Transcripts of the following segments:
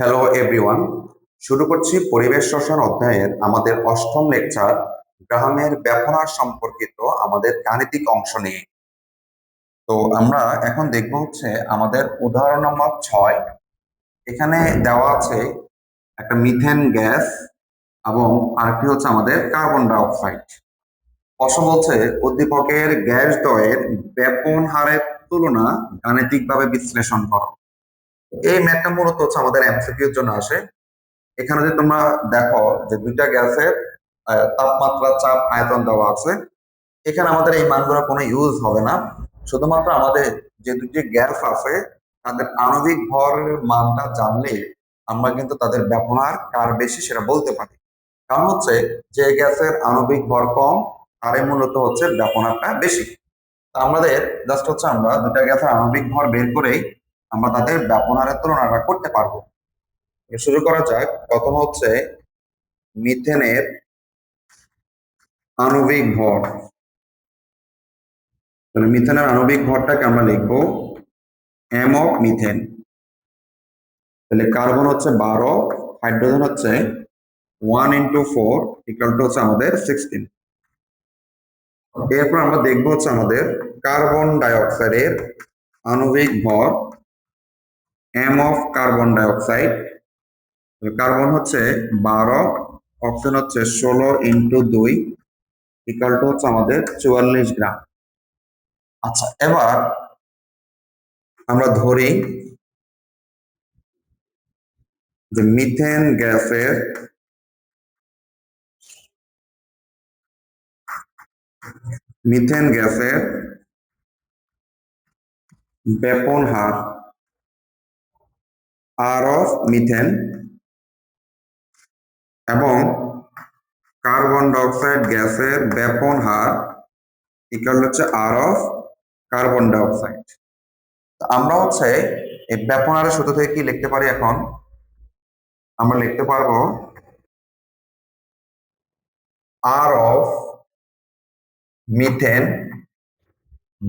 Hello everyone, শুরু করছি পরিবেশ রসায়ন অধ্যায়ের আমাদের অষ্টম লেকচার গ্রাহামের ব্যবহার সম্পর্কিত আমাদের গাণিতিক অংশ নিয়ে। তো আমরা এখন দেখব হচ্ছে আমাদের উদাহরণ নম্বর 6। এখানে দেওয়া আছে একটা মিথেন গ্যাস এবং আরেকটি হচ্ছে আমাদের কার্বন ডাই অক্সাইড। প্রশ্ন বলছে উদ্দীপকের গ্যাস দ্বয়ের ব্যাপন হারের তুলনা গাণিতিকভাবে বিশ্লেষণ করো। এই ম্যাথটা মূলত হচ্ছে আমাদের এমসিকিউর জন্য আসে। এখানে যদি তোমরা দেখো যে দুইটা গ্যাসের তাপমাত্রা, চাপ, আয়তন দেওয়া আছে, এখানে আমাদের এই মানগুলো কোনো ইউজ হবে না। শুধুমাত্র আমাদের যে দুটি গ্যাস আছে তাদের আণবিক ভরের মানটা জানলে আমরা কিন্তু তাদের ব্যবহার কার বেশি সেটা বলতে পারি। কারণ হচ্ছে যে গ্যাসের আণবিক ভর কম তারে মূলত হচ্ছে ব্যবহারটা বেশি। তা আমাদের জাস্ট হচ্ছে আমরা দুটা গ্যাসের আণবিক ভর বের করেই আমরা তাদের ব্যবহারের তুলনাটা করতে পারবো। শুরু করা যাক। প্রথম হচ্ছে মিথেনের আণবিক ভর। তাহলে মিথেনের আণবিক ভরটাকে আমরা লিখবো এম অফ মিথেন। তাহলে কার্বন হচ্ছে 12, হাইড্রোজেন হচ্ছে 1 × 4 ইকুয়াল টু হচ্ছে আমাদের 16। এরপর আমরা দেখবো হচ্ছে আমাদের কার্বন ডাই অক্সাইডের আণবিক ভর M of carbon dioxide. Carbon হচ্ছে 12, অক্সিজেন হচ্ছে 16 × 2 ইকুয়াল টু হচ্ছে আমাদের 44 গ্রাম। আচ্ছা, এবার আমরা ধরি যে মিথেন গ্যাসের ব্যাপন হার আর অফ মিথেন এবং কার্বন ডাইঅক্সাইড গ্যাসের ব্যাপন হার ইকুয়াল হচ্ছে আর অফ কার্বন ডাইঅক্সাইড। আমরা হচ্ছে এই ব্যাপন হারের সূত্র থেকে কি লিখতে পারি? এখন আমরা লিখতে পারবো আর অফ মিথেন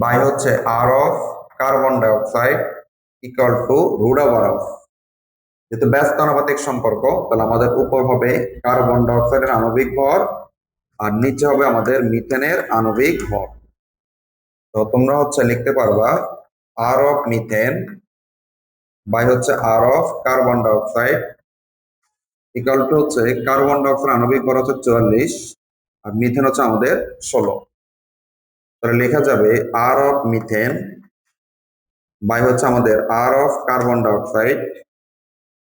বাই হচ্ছে আর of carbon dioxide equal to √অফ, যেহেতু ব্যস্ত আনুপাতিক সম্পর্ক, তাহলে আমাদের উপর হবে কার্বন ডাইঅক্সাইডের আণবিক ভর আর নিচে হবে আমাদের মিথেনের আণবিক ভর। তো তোমরা হচ্ছে লিখতে পারবা আর অফ মিথেন বাই হচ্ছে আর of carbon dioxide equal to হচ্ছে কার্বন ডাইঅক্সাইড আণবিক ভর হচ্ছে 44 আর মিথেন হচ্ছে আমাদের 16। তাহলে লেখা যাবে আর অফ মিথেন বাই হচ্ছে আমাদের আর অফ কার্বন ডাইঅক্সাইড,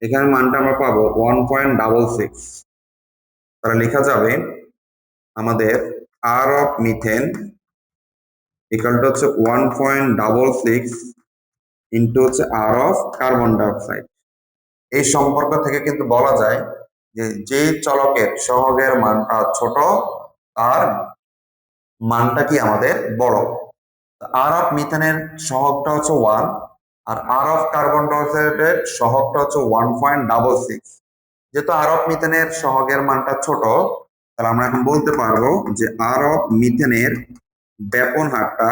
এখানে মানটা আমরা পাবো 1.66। তাহলে লেখা যাবে আমাদের আর অফ মিথেন ইকুয়াল টু হচ্ছে 1.66 ইন্টু হচ্ছে আর অফ কার্বন ডাইঅক্সাইড। এই সম্পর্ক থেকে কিন্তু বলা যায় যে চলকের সহগের মানটা ছোট তার মানটা কি আমাদের বড়। আর অফ মিথেনের সহগটা হচ্ছে 1 আর আর অফ কার্বন ডাইঅক্সাইডের সহগটা হচ্ছে 1.66। যেহেতু আর অফ মিথেনের সহগের মানটা ছোট, তাহলে আমরা এখন বলতে পারবো যে আর অফ মিথেনের ব্যাপন হারটা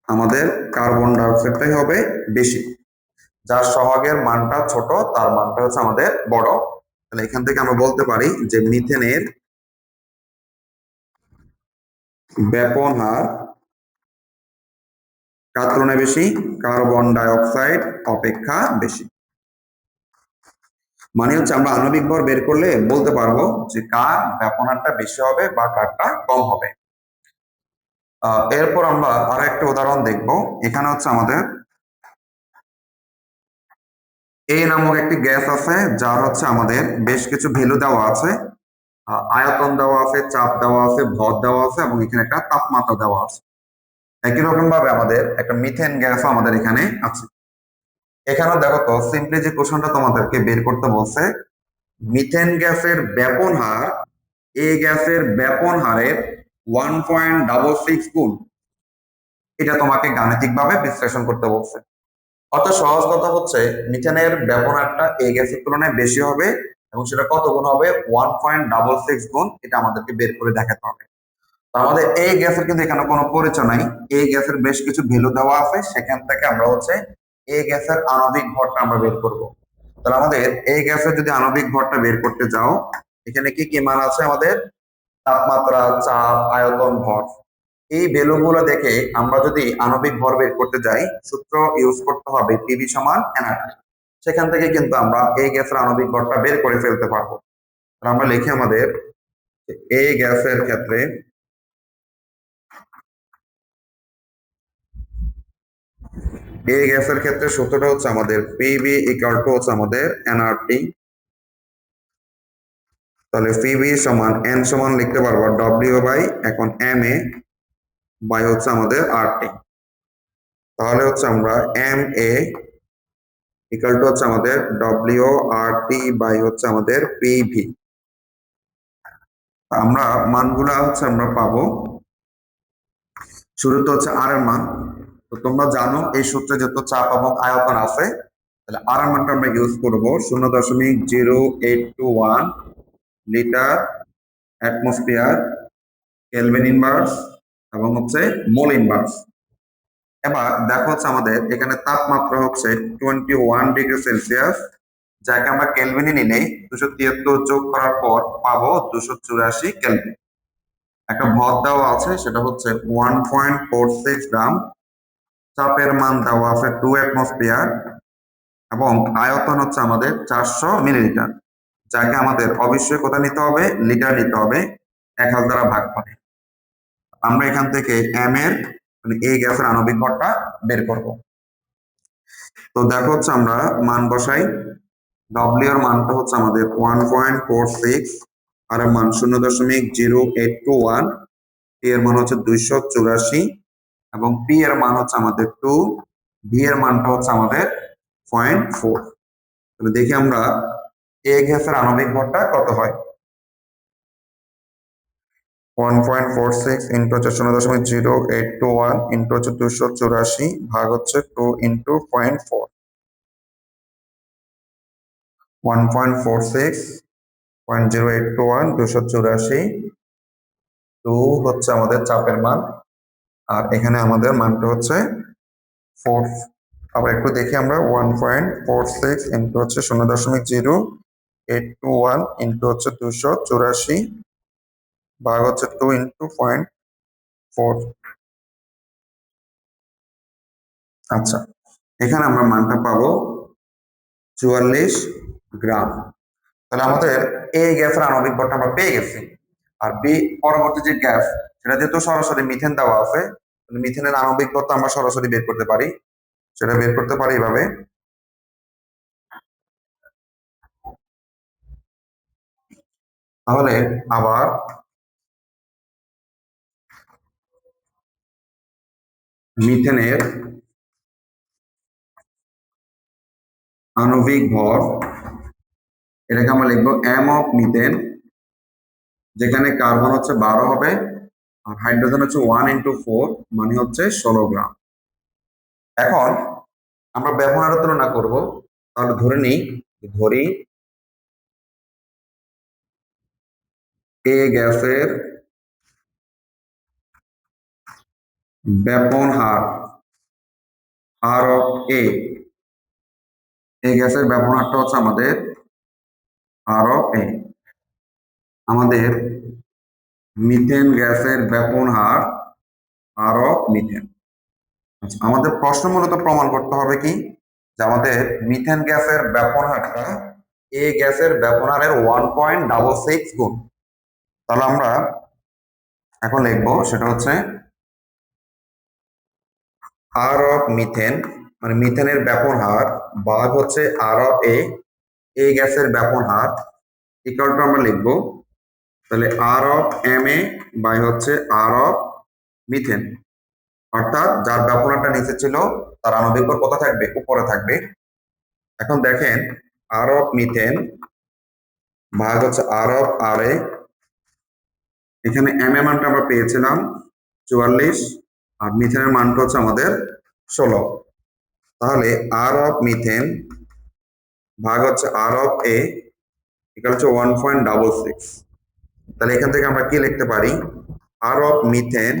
আমাদের কার্বন ডাইঅক্সাইডটাই হবে বেশি। যার সহগের মানটা ছোট তার মানটা হচ্ছে আমাদের বড়। তাহলে এখান থেকে আমরা বলতে পারি যে মিথেনের ব্যাপন হার কার তুলনায় বেশি? কার্বন ডাইঅক্সাইড অপেক্ষা বেশি। মানে হচ্ছে আমরা আণবিক ভর বের করলে বলতে পারবো যে কার ব্যাপন হারটা বেশি হবে বা কারটা কম হবে। এরপর আমরা আরো একটা উদাহরণ দেখব। এখানে হচ্ছে আমাদের এ নামক একটি গ্যাস আছে যার হচ্ছে আমাদের বেশ কিছু ভ্যালু দেওয়া আছে, আয়তন দেওয়া আছে, চাপ দেওয়া আছে, ভর দেওয়া আছে এবং এখানে একটা তাপমাত্রা দেওয়া আছে। একই রকম ভাবে আমাদের একটা মিথেন গ্যাসও আমাদের এখানে আছে। এখানেও দেখো তো সিম্পলি যে কোশ্চেনটা তোমাদেরকে বের করতে বলছে, মিথেন গ্যাসের ব্যাপন হার এ গ্যাসের ব্যাপন হারের 1.66 গুণ, এটা তোমাকে গাণিতিকভাবে বিশ্লেষণ করতে বলছে। অর্থাৎ সহজ কথা হচ্ছে মিথেনের ব্যাপন হারটা এ গ্যাসের তুলনায় বেশি হবে এবং সেটা কত গুণ হবে? 1.66 গুণ। এটা আমাদেরকে বের করে দেখাতে হবে। আমাদের এই গ্যাসের কিন্তু এখানে কোনো পরিচয় নাই, এই গ্যাসের বেশ কিছু ভ্যালু দেওয়া আছে, সেখান থেকে আমরা হচ্ছে এই গ্যাসের আণবিক ভরটা আমরা বের করব। তাহলে আমাদের এই গ্যাসের যদি আণবিক ভরটা বের করতে যাও, এখানে কি কি মান আছে আমাদের? তাপমাত্রা, চাপ, আয়তন, ভর। এই ভ্যালুগুলো দেখে আমরা যদি আণবিক ভর বের করতে যাই, সূত্র ইউজ করতে হবে পিভি সমান এনআরটি। সেখান থেকে কিন্তু আমরা এই গ্যাসের আণবিক ভরটা বের করে ফেলতে পারবো। আমরা লিখি আমাদের এই গ্যাসের ক্ষেত্রে সূত্রটা হচ্ছে আমাদের পিভি ইকুয়াল টু হচ্ছে আমাদের এনআরটি। তাহলে পিভি সমান এন সমান লিখতে পারবো ডব্লিউ বাই এখন এম এ বাই হচ্ছে আমাদের আরটি। তাহলে হচ্ছে আমরা এম এ ইকুয়াল টু হচ্ছে আমাদের ডব্লিউ আর টি বাই হচ্ছে আমাদের পিভি। আমরা মানগুলা হচ্ছে আমরা পাবো, শুরুতে হচ্ছে আর এর মান। তো তোমরা জানো এই সূত্রে যত চাপ এবং আয়তন আছে, তাহলে আর এর মানটা আমরা ইউজ করবো 0.0821 লিটার অ্যাটমসফিয়ার কেলভিন ইনভার্স এবং হচ্ছে মোল ইনভার্স। এবার দেখো হচ্ছে আমাদের এখানে তাপমাত্রা হচ্ছে 21 ডিগ্রি সেলসিয়াস, যাকে আমরা কেলভিনে নিলে 273 যোগ করার পর পাবো 284 কেলভিন। একটা ভর দেওয়া আছে, সেটা হচ্ছে 1.46 গ্রাম। চাপের মান দেওয়া আছে 2 অ্যাটমসফিয়ার এবং আয়তন হচ্ছে আমাদের 400 মিলিলিটার, যাকে আমাদের অবশ্যই কোথা নিতে হবে? লিটার নিতে হবে 1000 দ্বারা ভাগ করে। আমরা এখান থেকে এম এর মানে এই গ্যাসের আণবিক ভরটা বের করব। তো দেখো হচ্ছে আমরা মান বসাই। ডব্লিউ এর মানটা হচ্ছে আমাদের 1.46, আর এর মান 0.0821, টি এর মান হচ্ছে 284 এবং পি এর মান হচ্ছে আমাদের 2, ভি এর মানটা হচ্ছে আমাদের 0.4। তাহলে দেখি আমরা এই গ্যাসের আণবিক ভরটা কত হয়। 1.46 ইন্টু হচ্ছে 0.0821 ইন্টু হচ্ছে 284 ভাগ হচ্ছে 2 ইন্টু 0.4। 1.46.0821 284, 2 হচ্ছে আমাদের চাপের মান, আর এখানে আমাদের মানটা হচ্ছে 4। আবার একটু দেখি আমরা 1.46 ইন্টু হচ্ছে 0.0821 ইন্টু হচ্ছে 284 ভাগ হচ্ছে 2 ইন্টু 0.4। আচ্ছা, এখানে আমরা মানটা পাবো 44 গ্রাম। তাহলে আমাদের এই গ্যাসের আণবিক ভরটা আমরা পেয়ে গেছি। আর বি পরবর্তী যে গ্যাস, সেটা যেহেতু সরাসরি মিথেন দেওয়া আছে, মিথেনের আণবিক ভরটা আমরা সরাসরি বের করতে পারি। সেটা বের করতে পারি এভাবে। তাহলে আবার মিথেনের আণবিক ভর, এটাকে আমরা লিখবো এম অফ মিথেন, যেখানে কার্বন হচ্ছে 12 হবে আর হাইড্রোজেন হচ্ছে 1 × 4 মানে হচ্ছে 16 গ্রাম। এখন আমরা ব্যবহারের তুলনা করব। তাহলে ধরি এ গ্যাসের ব্যাপন হার, আর অফ এই গ্যাসের ব্যাপন হারটা হচ্ছে আমাদের আর অফ এ। আমাদের মিথেন গ্যাসের ব্যাপন হার আর অফ মিথেন। আচ্ছা, আমাদের প্রশ্ন মূলত প্রমাণ করতে হবে কি, যে আমাদের মিথেন গ্যাসের ব্যাপন হারটা এই গ্যাসের ব্যাপন হারের 1.66 গুণ। তাহলে আমরা এখন লিখবো, সেটা হচ্ছে আর অফ মিথেন মানে মিথেনের ব্যাপন হার ভাগ হচ্ছে আর অফ এই গ্যাসের ব্যাপন হার ইকুয়াল টু আমরা লিখবো তাহলে আর অফ এম এ বাই হচ্ছে আর অফ মিথেন। অর্থাৎ যার ব্যাপন হারটা নিচে ছিল তার আণবিক ভর কোথায় থাকবে? উপরে থাকবে। এখন দেখেন আর অফ মিথেন ভাগ হচ্ছে আর অফ আর এ, এখানে এম এ মানটা আমরা পেয়েছিলাম 44 আর মিথেনের মানটা হচ্ছে আমাদের 16। তাহলে আর অফ মিথেন ভাগ হচ্ছে আর অফ এ ইকুয়াল হচ্ছে 1.66। তাহলে এখান থেকে আমরা কি লিখতে পারি? আর অফ মিথেন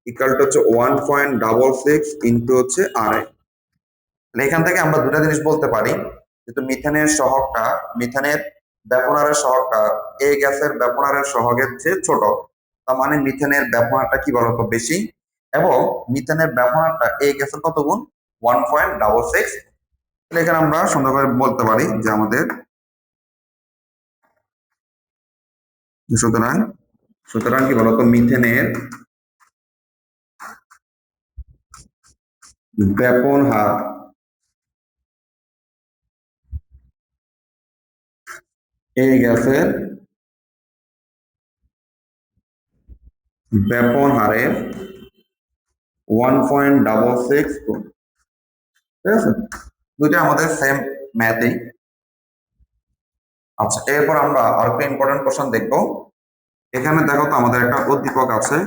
ইকুয়াল টু হচ্ছে 1.66 ইন্টু হচ্ছে আর এ। তাহলে এখান থেকে আমরা দুটা জিনিস বলতে পারি, যেহেতু মিথেনের ব্যাপনারের সহগটা এই গ্যাসের ব্যাপনারের সহগের চেয়ে ছোট, তার মানে মিথেনের ব্যাপনারটা কি বলতো বেশি, এবং মিথেনের ব্যাপনারটা এই গ্যাসের কত গুণ, 1.66। এখানে আমরা সুন্দর করে বলতে পারি যে আমাদের সুতরাং সুতরাং কি বলতো মিথেনের ব্যাপন হার এই গ্যাসের ব্যাপন হারের 1.66 গুণ। ঠিক আছে, দুইটা আমাদের সেম ম্যাথই। আচ্ছা, এরপর আমরা আরেকটা ইম্পর্টেন্ট কোশ্চেন দেখবো। এখানে দেখো তো আমাদের একটা উদ্দীপক আছে,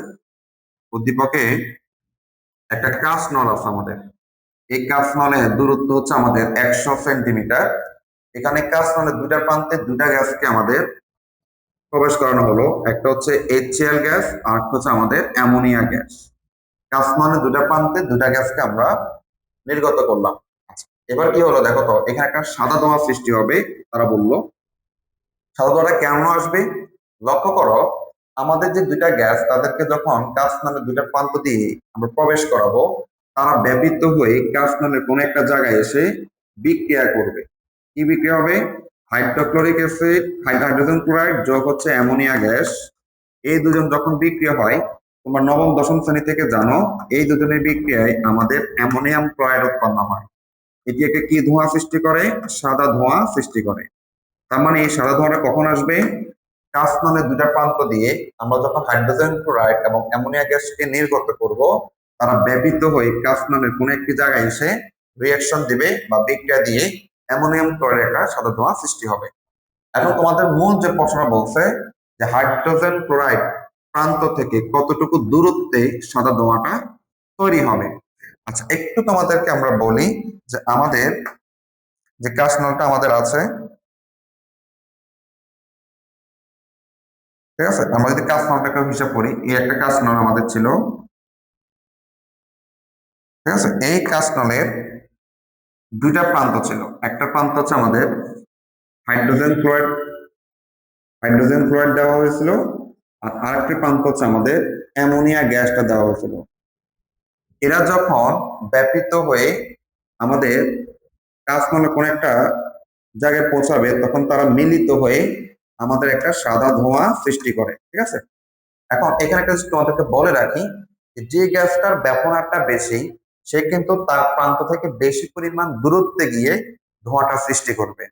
উদ্দীপকে একটা কাঁচ নল আছে আমাদের। এই কাঁচ নলের দূরত্ব হচ্ছে আমাদের 100 সেন্টিমিটার। এখানে কাঁচ নলের দুইটা প্রান্তে দুইটা গ্যাসকে আমাদের প্রবেশ করানো হলো, একটা হচ্ছে HCl গ্যাস আর একটা হচ্ছে আমাদের অ্যামোনিয়া গ্যাস। কাঁচ নলের দুইটা প্রান্তে দুইটা গ্যাসকে আমরা নির্গত করলাম। আচ্ছা, এবার কি হলো দেখো তো, এখানে একটা সাদা ধোঁয়া সৃষ্টি হবে। তারা বললো সাদা ধোঁয়াটা কেন আসবে, লক্ষ্য করো আমাদের যে দুইটা গ্যাস তাদেরকে যখন কাঁচ নলের দুইটা প্রান্ত দিয়ে আমরা প্রবেশ করাবো, তারা ব্যাপিত হয়ে কাঁচ নলের কোন একটা জায়গায় এসে বিক্রিয়া করবে। কি বিক্রিয়া হবে, হাইড্রোক্লোরিক অ্যাসিড হাইড্রোজেন ক্লোরাইড যোগ হচ্ছে অ্যামোনিয়া গ্যাস, এই দুজন যখন বিক্রিয়া হয়, তোমরা নবম দশম শ্রেণী থেকে জানো এই দুজনের বিক্রিয়ায় আমাদের অ্যামোনিয়াম ক্লোরাইড উৎপন্ন হয়। এটি একটা কি ধোঁয়া সৃষ্টি করে, সাদা ধোঁয়া সৃষ্টি করে। তার মানে এই সাদা ধোঁয়াটা কখন আসবে, কাঁচ নলের দুইটা প্রান্ত দিয়ে আমরা যখন হাইড্রোজেন ক্লোরাইড এবং অ্যামোনিয়া গ্যাসকে নির্গত করব, তারা ব্যবহৃত হয়ে কাঁচ নলের কোন একটি জায়গায় এসে রিঅ্যাকশন দিবে বা বিক্রিয়া দিয়ে অ্যামোনিয়াম ক্লোরাইড একটা সাদা ধোঁয়া সৃষ্টি হবে। এখন তোমাদের মূল যে প্রশ্নটা বলছে যে হাইড্রোজেন ক্লোরাইড প্রান্ত থেকে কতটুকু দূরত্বে সাদা ধোঁয়াটা তৈরি হবে। আচ্ছা, একটু তোমাদেরকে আমরা বলি যে আমাদের যে কাঁচ নলটা আমাদের আছে, ঠিক আছে, আমরা যদি কাঁচ নলটাকে হিসাব করি, এই একটা কাঁচ নল আমাদের ছিল। ঠিক আছে, এই কাঁচ নলের দুইটা প্রান্ত ছিল, একটা প্রান্ত হচ্ছে আমাদের হাইড্রোজেন ক্লোরাইড দেওয়া হয়েছিল, আর আরেকটি প্রান্ত হচ্ছে আমাদের অ্যামোনিয়া গ্যাসটা দেওয়া হয়েছিল। এরা যখন ব্যাপিত হয়ে আমাদের কাঁচ নলের কোন একটা জায়গায় পৌঁছাবে, তখন তারা মিলিত হয়ে আমাদের একটা সাদা ধোঁয়া সৃষ্টি করে। ঠিক আছে, এখন এখানে একটা তোমাদেরকে বলে রাখি যে গ্যাসটার ব্যাপনারটা বেশি, সে কিন্তু তার প্রান্ত থেকে বেশি পরিমাণ দূরত্বে গিয়ে ধোঁয়াটা সৃষ্টি করবে।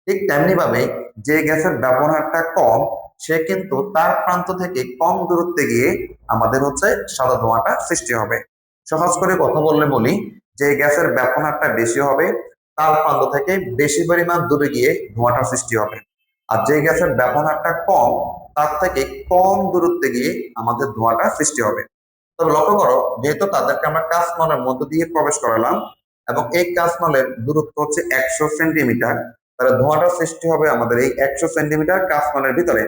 ঠিক তেমনি ভাবে যে গ্যাসের ব্যবহারটা কম, সে কিন্তু তার প্রান্ত থেকে কম দূরত্বে গিয়ে আমাদের হচ্ছে সাদা ধোঁয়াটা সৃষ্টি হবে। সহজ করে কথা বললে বলি, যে গ্যাসের ব্যবহারটা বেশি হবে তার প্রান্ত থেকে বেশি পরিমাণ দূরে গিয়ে ধোঁয়াটা সৃষ্টি হবে, আর যে গ্যাসের ব্যবহারটা কম তার থেকে কম দূরত্বে গিয়ে আমাদের ধোঁয়াটা সৃষ্টি হবে। তবে লক্ষ্য করো, যেহেতু তাদেরকে আমরা কাঁচ নলের মধ্য দিয়ে প্রবেশ করালাম এবং এই কাঁচ নলের দূরত্ব হচ্ছে 100 সেন্টিমিটার, তাহলে ধোঁয়াটা সৃষ্টি হবে আমাদের এই 100 সেন্টিমিটার কাঁচ নলের ভিতরে।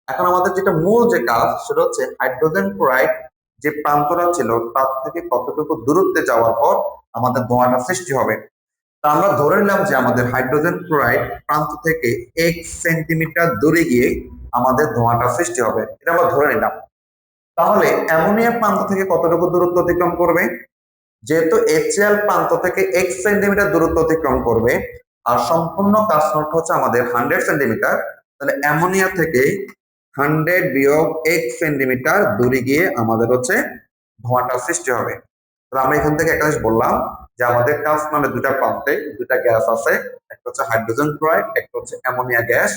এখন আমাদের যেটা মূল যে কাজ, সেটা হচ্ছে হাইড্রোজেন ক্লোরাইড যে প্রান্তটা ছিল তার থেকে কতটুকু দূরত্বে যাওয়ার পর আমাদের ধোঁয়াটা সৃষ্টি হবে। তা আমরা ধরে নিলাম যে আমাদের হাইড্রোজেন ক্লোরাইড প্রান্ত থেকে 1 সেন্টিমিটার দূরে গিয়ে আমাদের ধোঁয়াটা সৃষ্টি হবে, এটা আমরা ধরে নিলাম। তাহলে অ্যামোনিয়া প্রান্ত থেকে কতটুকু দূরত্ব অতিক্রম করবে, যেহেতু HCl প্রান্ত থেকে 1 সেন্টিমিটার দূরত্ব অতিক্রম করবে আর সম্পূর্ণ কাঁচ নলটা হচ্ছে আমাদের 100 সেন্টিমিটার, তাহলে অ্যামোনিয়া থেকে 100 বিয়োগ 1 সেন্টিমিটার দূরে গিয়ে আমাদের হচ্ছে ধোঁয়াটা সৃষ্টি হবে। তো আমরা এখান থেকে একটা জিনিস বললাম যে আমাদের কাঁচ নলের দুটা প্রান্তে দুটা গ্যাস আছে, একটা হচ্ছে হাইড্রোজেন ক্লোরাইড, একটা হচ্ছে অ্যামোনিয়া গ্যাস।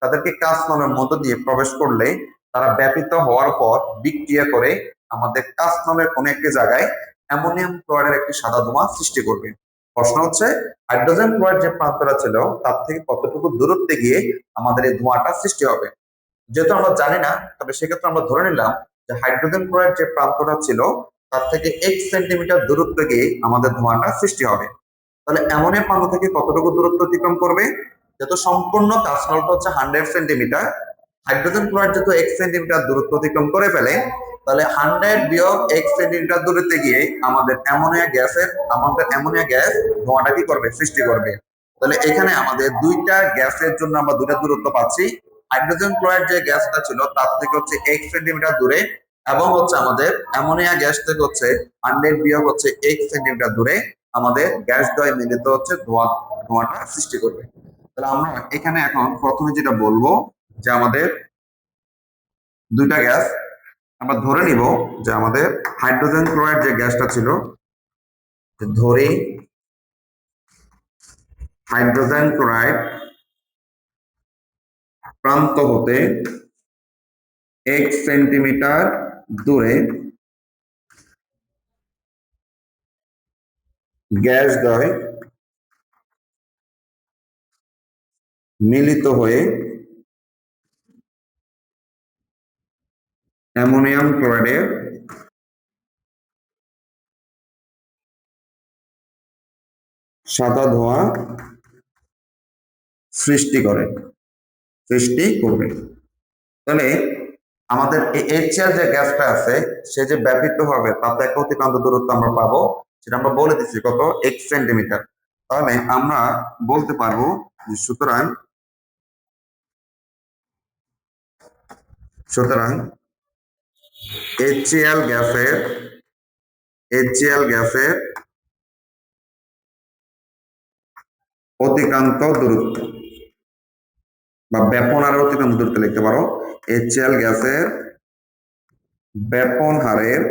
তাদেরকে কাঁচ নলের মধ্য দিয়ে প্রবেশ করলে তারা ব্যাপিত হওয়ার পর বিক্রিয়া করে আমাদের কাঁচ নলের কোন একটি জায়গায় অ্যামোনিয়াম ক্লোরাইডের একটি সাদা ধোঁয়া সৃষ্টি করবে। প্রশ্ন হচ্ছে হাইড্রোজেন ক্লোরাইড যে প্রান্তটা ছিল তার থেকে কতটুকু দূরত্বে গিয়ে আমাদের এই ধোঁয়াটা সৃষ্টি হবে। যেহেতু আমরা জানি না, তবে সেক্ষেত্রে আমরা ধরে নিলাম যে হাইড্রোজেন ক্লোরাইড যে প্রান্তটা ছিল তার থেকে 1 সেন্টিমিটার দূরত্বে গিয়ে আমাদের ধোঁয়াটা সৃষ্টি হবে। তাহলে অ্যামোনিয়া প্রান্ত থেকে কতটুকু দূরত্ব অতিক্রম করবে, যেহেতু সম্পূর্ণ কাঁচ নলটা হচ্ছে 100 সেন্টিমিটার, হাইড্রোজেন ক্লোরাইড যেহেতু 1 সেন্টিমিটার দূরত্ব অতিক্রম করে ফেলে, তাহলে 100 বিয়োগ 1 সেন্টিমিটার দূরত্বে গিয়ে আমাদের অ্যামোনিয়া গ্যাস ধোঁয়াটা কি করবে, সৃষ্টি করবে। তাহলে এখানে আমাদের দুইটা গ্যাসের জন্য আমরা দুইটা দূরত্ব পাচ্ছি। হাইড্রোজেন ক্লোরাইড যে গ্যাসটা ছিল তার থেকে হচ্ছে 1 সেন্টিমিটার দূরে, এবং হচ্ছে আমাদের অ্যামোনিয়া গ্যাস থেকে হচ্ছে 100 বিয়োগ হচ্ছে 1 সেন্টিমিটার দূরে আমাদের গ্যাস দ্বয় মিলিত হচ্ছে ধোঁয়াটা সৃষ্টি করবে। তাহলে আমরা এখানে এখন প্রথমে যেটা বলবো যে আমাদের দুইটা গ্যাস আমরা ধরে নিব যে আমাদের হাইড্রোজেন ক্লোরাইড যে গ্যাসটা ছিল, ধরি হাইড্রোজেন ক্লোরাইড প্রান্ত হতে 1 সেন্টিমিটার দূরে গ্যাস দ্বয় মিলিত হয়ে অ্যামোনিয়াম ক্লোরাইডের সাদা ধোঁয়া সৃষ্টি করবে। তাহলে আমাদের এই HCl যে গ্যাসটা আছে সে যে ব্যাপিত হবে তাতে একটা অতিক্রান্ত দূরত্ব আমরা পাবো, সেটা আমরা বলে দিচ্ছি কত, 1 সেন্টিমিটার। তাহলে আমরা বলতে পারবো যে সুতরাং HCl গ্যাসের অতিক্রান্ত দূরত্ব বা ব্যাপন হারের অতিক্রান্ত দূরত্ব লিখতে পারো। HCl গ্যাসের ব্যাপন হারের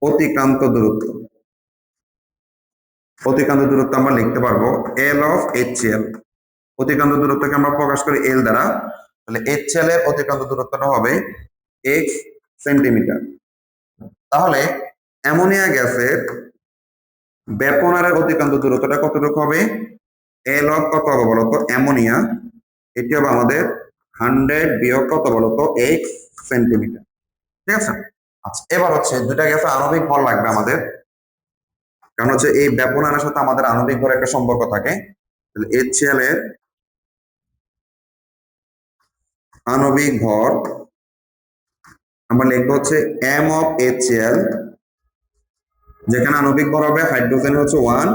অতিক্রান্ত দূরত্ব আমরা লিখতে পারবো L অফ HCl। অতিক্রান্ত দূরত্বকে আমরা প্রকাশ করি L দ্বারা। তাহলে HCl এর অতিক্রান্ত দূরত্বটা হবে x সেন্টিমিটার। তাহলে অ্যামোনিয়া গ্যাসের ব্যাপন হারের অতিক্রান্ত দূরত্বটা কতটুকু হবে? L অফ কত হবে বলতো, অ্যামোনিয়া, এটি হবে আমাদের 100 বিয়োগ কত বলতো, x সেন্টিমিটার। ঠিক আছে। আচ্ছা, এবার হচ্ছে দুইটা গ্যাসের আণবিক ভর লাগবে আমাদের, কারণ হচ্ছে এই ব্যাপন হারের সাথে আমাদের আণবিক ভরের একটা সম্পর্ক থাকে। তাহলে HCl এর আণবিক ভর আমরা লিখবো হচ্ছে m অফ HCl, যেখানে আণবিক ভর হবে হাইড্রোজেন হচ্ছে 1,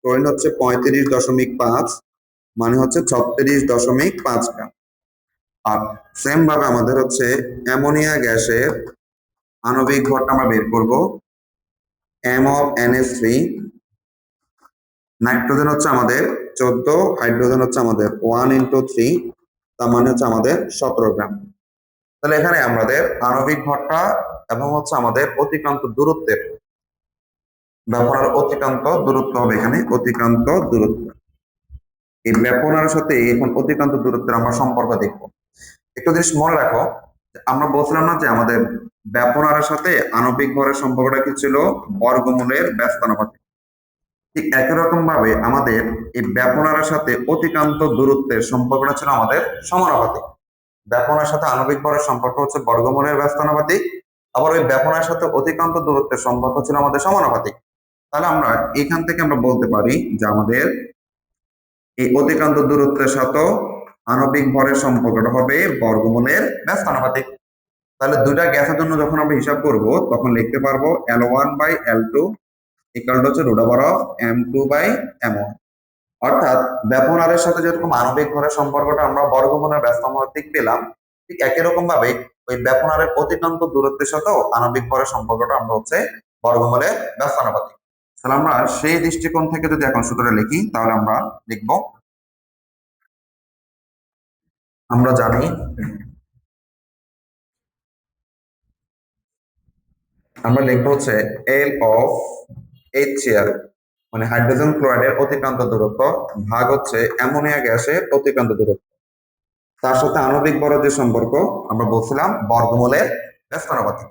ক্লোরিন হচ্ছে 35.5, মানে হচ্ছে 36.5 গ্রাম। আর সেম ভাবে আমাদের হচ্ছে অ্যামোনিয়া গ্যাসের আণবিক ভরটা আমরা বের করব m অফ NH3, নাইট্রোজেন হচ্ছে আমাদের 14, হাইড্রোজেন হচ্ছে আমাদের 1 ইন্টু 3, তার মানে হচ্ছে আমাদের 17 গ্রাম। তাহলে এখানে আমাদের আণবিক ভরটা এবং হচ্ছে আমাদের অতিক্রান্ত দূরত্বের ব্যাপনার অতিক্রান্ত দূরত্ব হবে এখানে অতিক্রান্ত দূরত্ব। এই ব্যাপনার সাথে এখন অতিক্রান্ত দূরত্বের আমরা সম্পর্ক দেখব। একটা জিনিস মনে রাখো, আমরা বলছিলাম না যে আমাদের ব্যাপনার সাথে আণবিক ভরের সম্পর্কটা কি ছিল, বর্গমূলের ব্যস্তানুপাতিক। ঠিক একই রকম ভাবে আমাদের এই ব্যাপনার সাথে অতিক্রান্ত দূরত্বের সম্পর্কটা ছিল আমাদের সমানুপাতিক। ব্যাপনার সাথে আণবিক ভরের সম্পর্ক হচ্ছে বর্গমূলের ব্যস্তানুপাতিক, আবার ওই ব্যাপনার সাথে অতিক্রান্ত দূরত্বের সম্পর্ক ছিল আমাদের সমানুপাতিক। তাহলে আমরা এখান থেকে আমরা বলতে পারি যে আমাদের এই অতিক্রান্ত দূরত্বের সাথে আণবিক ভরের সম্পর্কটা হবে বর্গমূলের ব্যস্তানুপাতিক। তাহলে দুইটা গ্যাসের জন্য যখন আমরা হিসাব করব তখন লিখতে পারবো L1 by L2 equal to হচ্ছে root over of M2 by M1। অর্থাৎ ব্যাপন হারের সাথে যেরকম আণবিক ভরের সম্পর্কটা আমরা বর্গমূলের ব্যস্তানুপাতিক পেলাম, ঠিক একই রকম ভাবে ওই ব্যাপন হারের অতিক্রান্ত দূরত্বের সাথেও আণবিক ভরের সম্পর্কটা আমরা হচ্ছে বর্গমূলের ব্যস্তানুপাতিক। তাহলে আমরা সেই দৃষ্টিকোণ থেকে যদি এখন সূত্রটা লিখি তাহলে আমরা লিখব, আমরা জানি আমরা লিখবো হচ্ছে L অফ HCl মানে হাইড্রোজেন ক্লোরাইডের অতিক্রান্ত দূরত্ব ভাগ হচ্ছে অ্যামোনিয়া গ্যাসের অতিক্রান্ত দূরত্ব, তার সাথে আণবিক ভরের যে সম্পর্ক আমরা বলছিলাম বর্গমূলের ব্যস্তানুপাতিক।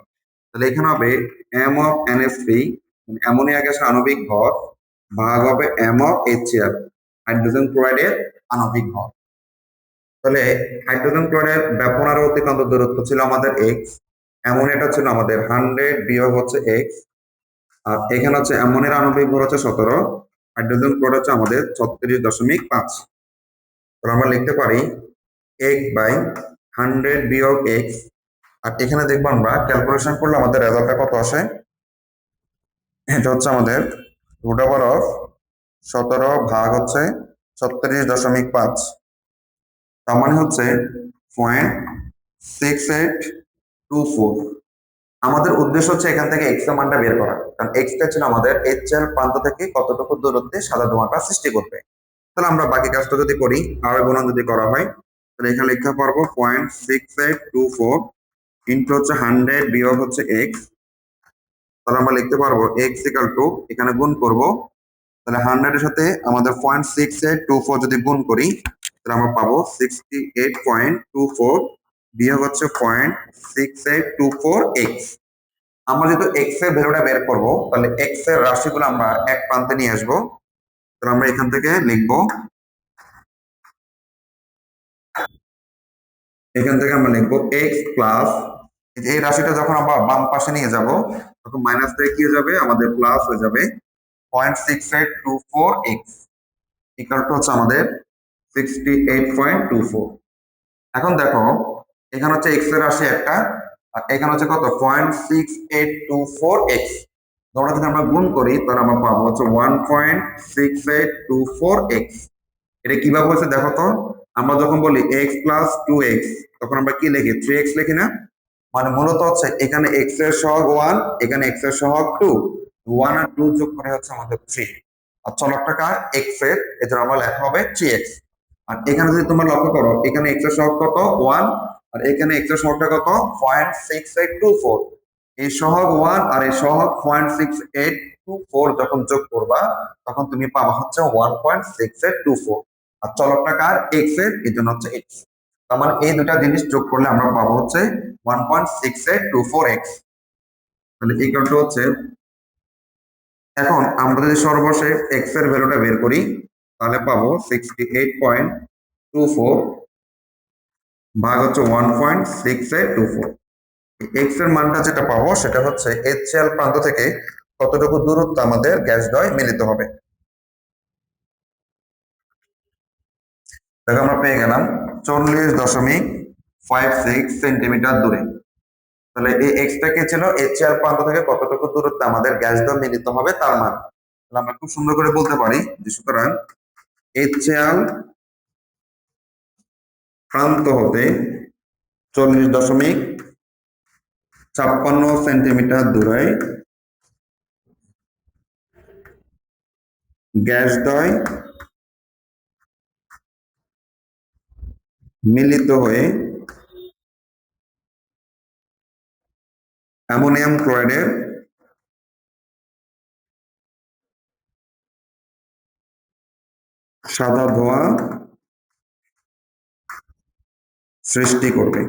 তাহলে এখানে হবে M অফ NH3 মানে অ্যামোনিয়া গ্যাসের আণবিক ভর ভাগ হবে M অফ HCl হাইড্রোজেন ক্লোরাইডের আণবিক ভর। তাহলে হাইড্রোজেন ক্লোরাইডের ব্যাপন আর অতিক্রান্ত দূরত্ব ছিল আমাদের x, অ্যামোনিয়াটা ছিল আমাদের 100 বিয়োগ হচ্ছে x, আর এখানে হচ্ছে অ্যামোনিয়ার আণবিক ভর হচ্ছে 17, হাইড্রোজেন ক্লোরাইড হচ্ছে আমাদের 36.5। তাহলে আমরা লিখতে পারি x বাই 100 বিয়োগ x, আর এখানে দেখবো আমরা ক্যালকুলেশন করলে আমাদের রেজাল্টটা কত আসে, এটা হচ্ছে আমাদের রুট ওভার অফ 17 ভাগ হচ্ছে 36.5, তার মানে হচ্ছে 0.6824। আমাদের উদ্দেশ্য হচ্ছে এখান থেকে এক্স এর মানটা বের করা, কারণ এক্স টা ছিল আমাদের এইচএল প্রান্ত থেকে কতটুকু দূরত্বে সাদা ধোঁয়াটা সৃষ্টি করবে। তাহলে আমরা বাকি কাজটা যদি করি, আর গুণন যদি করা হয়, তাহলে এখানে লিখতে পারবো 0.6824 ইন্টু হচ্ছে 100 বিয়োগ হচ্ছে এক্স। তাহলে আমরা লিখতে পারবো এক্স ইকাল টু, এখানে গুণ করব, তাহলে 100 এর সাথে আমাদের 0.6824 যদি গুণ করি, তাহলে আমরা পাবো 68.24 বিয়োগ হচ্ছে 0.6824 এক্স। আমরা যেহেতু এক্স এর ভ্যালুটা বের করবো, তাহলে এক্স এর রাশিগুলো আমরা এক প্রান্তে নিয়ে আসবো। তাহলে আমরা এখান থেকে লিখবো, আমরা লিখবো এক্স প্লাস, এই রাশিটা যখন আমরা বাম পাশে নিয়ে যাব, তখন মাইনাস থেকে কি হয়ে যাবে, আমাদের প্লাস হয়ে যাবে 0.6824 এক্স ইকুয়াল টু হচ্ছে আমাদের 68.24। এখন দেখো, এখানে হচ্ছে এক্স এর রাশি একটা, আর এখানে হচ্ছে কত 0.6824 এক্স। ধরো যদি আমরা গুণ করি, তাহলে আমরা পাবো হচ্ছে 1.6824 এক্স। এটা কিভাবে হচ্ছে দেখো তো, আমরা যখন বলি এক্স প্লাস 2x, তখন আমরা কি লিখি, 3x লিখি না? মানে মূলত হচ্ছে এখানে এক্স এর সহগ 1, এখানে এক্স এর সহগ 2, 1 আর 2 যোগ করে হচ্ছে আমাদের 3। আর চলকটা কার, এক্স এর, এজন্য আমরা লেখা হবে 3x। আর এখানে যদি তোমরা লক্ষ্য করো, এখানে এক্স এর সহগ কত 1, আর এখানে এক্স এর সহগটা কত 0.6824। এই সহগ 1 আর এই সহগ 0.6824 যখন যোগ করবা, তখন তুমি পাবা হচ্ছে 1.6824। আর চলকটা কার, এক্স এর, এই জন্য হচ্ছে এক্স। তার মানে এই দুটা জিনিস যোগ করলে আমরা পাবো হচ্ছে 1.6824 এক্স। তাহলে ইকুয়াল টু হচ্ছে, এখন আমরা যদি সর্বশেষ এক্স এর ভ্যালুটা বের করি, তাহলে পাবো 68.24 ভাগ হচ্ছে 1.6824। এক্স এর মানটা যেটা পাবো, সেটা হচ্ছে এইচসিএল প্রান্ত থেকে কতটুকু দূরত্ব আমাদের গ্যাস দ্বয় মিলিত হবে। দেখো আমরা পেয়ে গেলাম 40.56 সেন্টিমিটার দূরে। তাহলে এই এক্সটা কে ছিল, এইচসিএল প্রান্ত থেকে কতটুকু দূরত্বে আমাদের গ্যাস দ্বয় মিলিত হবে তার মান। তাহলে আমরা খুব সুন্দর করে বলতে পারি যে, সুতরাং এইচসিএল প্রান্ত হতে 40.56 সেন্টিমিটার দূরে গ্যাস দ্বয় মিলিত হয়ে অ্যামোনিয়াম ক্লোরাইডের সাদা ধোঁয়া সৃষ্টি করবে।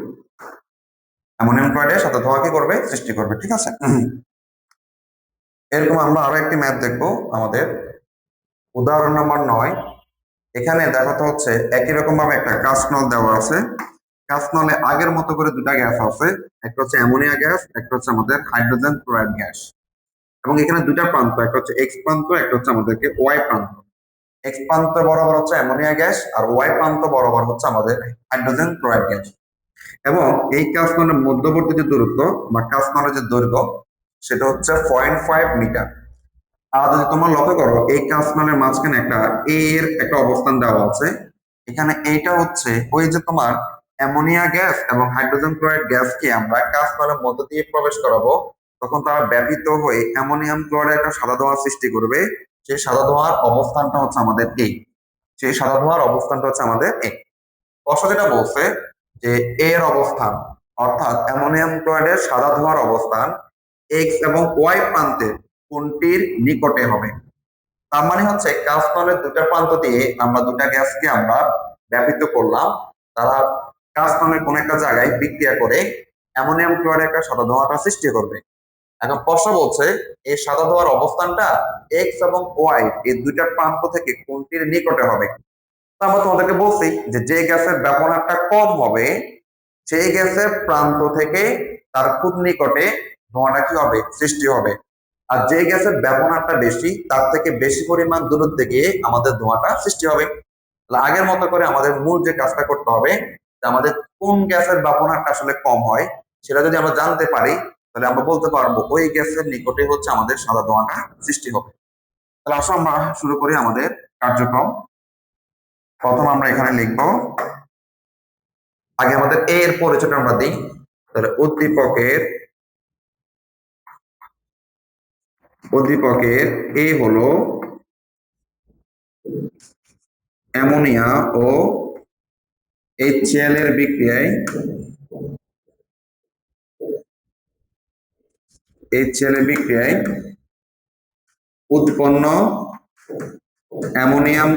অ্যামোনিয়াম ক্লোরাইডের সাদা ধোঁয়া কি করবে, সৃষ্টি করবে। ঠিক আছে, এরকম আমরা আরো একটি ম্যাথ দেখবো আমাদের উদাহরণ নম্বর 9। এখানে দেখাতে হচ্ছে একই রকম ভাবে একটা কাঁচ নল দেওয়া আছে। কাঁচ নলে আগের মতো করে দুটা গ্যাস আছে, একটা হচ্ছে অ্যামোনিয়া গ্যাস, একটা হচ্ছে আমাদের হাইড্রোজেন ক্লোরাইড গ্যাস। এবং এখানে দুটা প্রান্ত, একটা হচ্ছে এক্স প্রান্ত, একটা হচ্ছে আমাদেরকে ওয়াই প্রান্ত। এক্স প্রান্ত বরাবর হচ্ছে অ্যামোনিয়া গ্যাস, আর ওয়াই প্রান্ত বরাবর হচ্ছে আমাদের হাইড্রোজেন ক্লোরাইড গ্যাস। এবং এই কাঁচ নলের মধ্যবর্তী যে দূরত্ব বা কাঁচ নলের যে দৈর্ঘ্য, সেটা হচ্ছে 0.5 মিটার। আর যদি তোমরা লক্ষ্য করো, এই কাঁচ নলের মাঝখানে একটা এ এর একটা অবস্থান দেওয়া আছে। এখানে এইটা হচ্ছে ওই যে তোমার অ্যামোনিয়া গ্যাস এবং হাইড্রোজেন ক্লোরাইড গ্যাসকে আমরা কাঁচ নলের মধ্য দিয়ে প্রবেশ করাবো, তখন তারা ব্যাপিত হয়ে অ্যামোনিয়াম ক্লোরাইড একটা সাদা ধোঁয়া সৃষ্টি করবে। সেই সাদা ধোঁয়ার অবস্থানটা হচ্ছে আমাদের এই, সেই সাদা ধোঁয়ার অবস্থানটা হচ্ছে আমাদের এই। কষ্ট যেটা বলছে যে এর অবস্থান, অর্থাৎ অ্যামোনিয়াম ক্লোরাইডের সাদা ধোঁয়ার অবস্থান এক্স এবং ওয়াই প্রান্তের কোনটির নিকটে হবে। তার মানে হচ্ছে কাঁচ নলের দুটা প্রান্ত দিয়ে আমরা দুটা গ্যাসকে আমরা ব্যাপিত করলাম, তারা কাঁচ নলের কোন একটা জায়গায় বিক্রিয়া করে অ্যামোনিয়াম ক্লোরাইড একটা সাদা ধোঁয়াটা সৃষ্টি করবে। এখন প্রশ্ন বলছে এই সাদা ধোঁয়ার অবস্থানটা এক্স এবং ওয়াই এই দুইটা প্রান্ত থেকে কোনটির নিকটে হবে। আমরা তোমাদেরকে বলছি যে যে গ্যাসের ব্যবহারটা কম হবে, সেই গ্যাসের প্রান্ত থেকে তার খুব নিকটে ধোঁয়াটা কি হবে, সৃষ্টি হবে। আর যে গ্যাসের ব্যবহারটা বেশি, তার থেকে বেশি পরিমাণ দূরত্বে গিয়ে আমাদের ধোঁয়াটা সৃষ্টি হবে। তাহলে আগের মতো করে আমাদের মূল যে কাজটা করতে হবে, যে আমাদের কোন গ্যাসের ব্যবহারটা আসলে কম হয়, সেটা যদি আমরা জানতে পারি, তাহলে আমরা বলতে পারবো ওই গ্যাসের নিকটে হচ্ছে আমাদের সাদা ধোঁয়াটা সৃষ্টি হবে। তাহলে আসো আমরা শুরু করি আমাদের কার্যক্রম। প্রথম আমরা এখানে লিখব, আগে আমাদের এ এর পরিচয়টা আমরা দিই। তাহলে উদ্দীপকের এ হলো অ্যামোনিয়া ও HCl এর বিক্রিয়ায় উৎপন্ন অ্যামোনিয়াম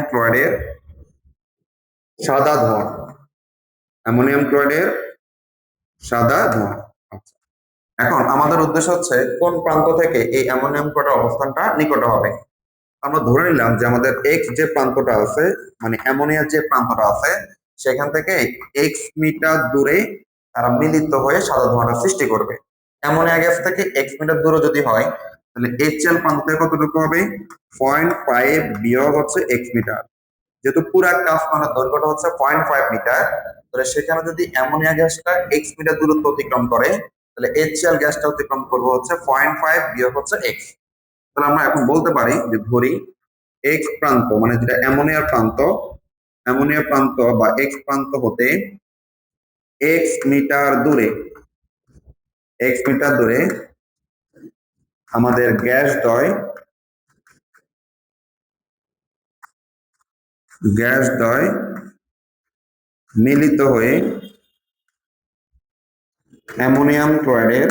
ক্লোরাইডের সাদা ধোঁয়া। অ্যামোনিয়াম ক্লোরাইডের সাদা ধোঁয়া। আচ্ছা, এখন আমাদের উদ্দেশ্য হচ্ছে কোন প্রান্ত থেকে এই অ্যামোনিয়াম ক্লোরাইডের অবস্থানটা নিকটে হবে। আমরা ধরে নিলাম যে আমাদের এক্স যে প্রান্তটা আছে, মানে অ্যামোনিয়ার যে প্রান্তটা আছে, সেখান থেকে এক্স মিটার দূরে তারা মিলিত হয়ে সাদা ধোঁয়াটা সৃষ্টি করবে। অ্যামোনিয়া গ্যাস থেকে এক্স মিটার দূরে যদি হয়, তাহলে HCl প্রান্ত থেকে কতটুকু হবে? 0.5 বিয়োগ হচ্ছে এক্স মিটার। যেহেতু পুরা কাফমানের দৈর্ঘ্যটা হচ্ছে 0.5 মিটার, তাহলে সেখানে যদি অ্যামোনিয়া গ্যাসটা এক্স মিটার দূরত্ব অতিক্রম করে, তাহলে HCl গ্যাসটা অতিক্রম করবে হচ্ছে 0.5 বিয়োগ হচ্ছে এক্স। তাহলে আমরা এখন বলতে পারি যে ধরি এক্স প্রান্ত, মানে যেটা অ্যামোনিয়ার প্রান্ত বা এক্স প্রান্ত হতে এক্স মিটার দূরে আমাদের গ্যাস দ্বয় মিলিত হয়ে অ্যামোনিয়াম ক্লোরাইডের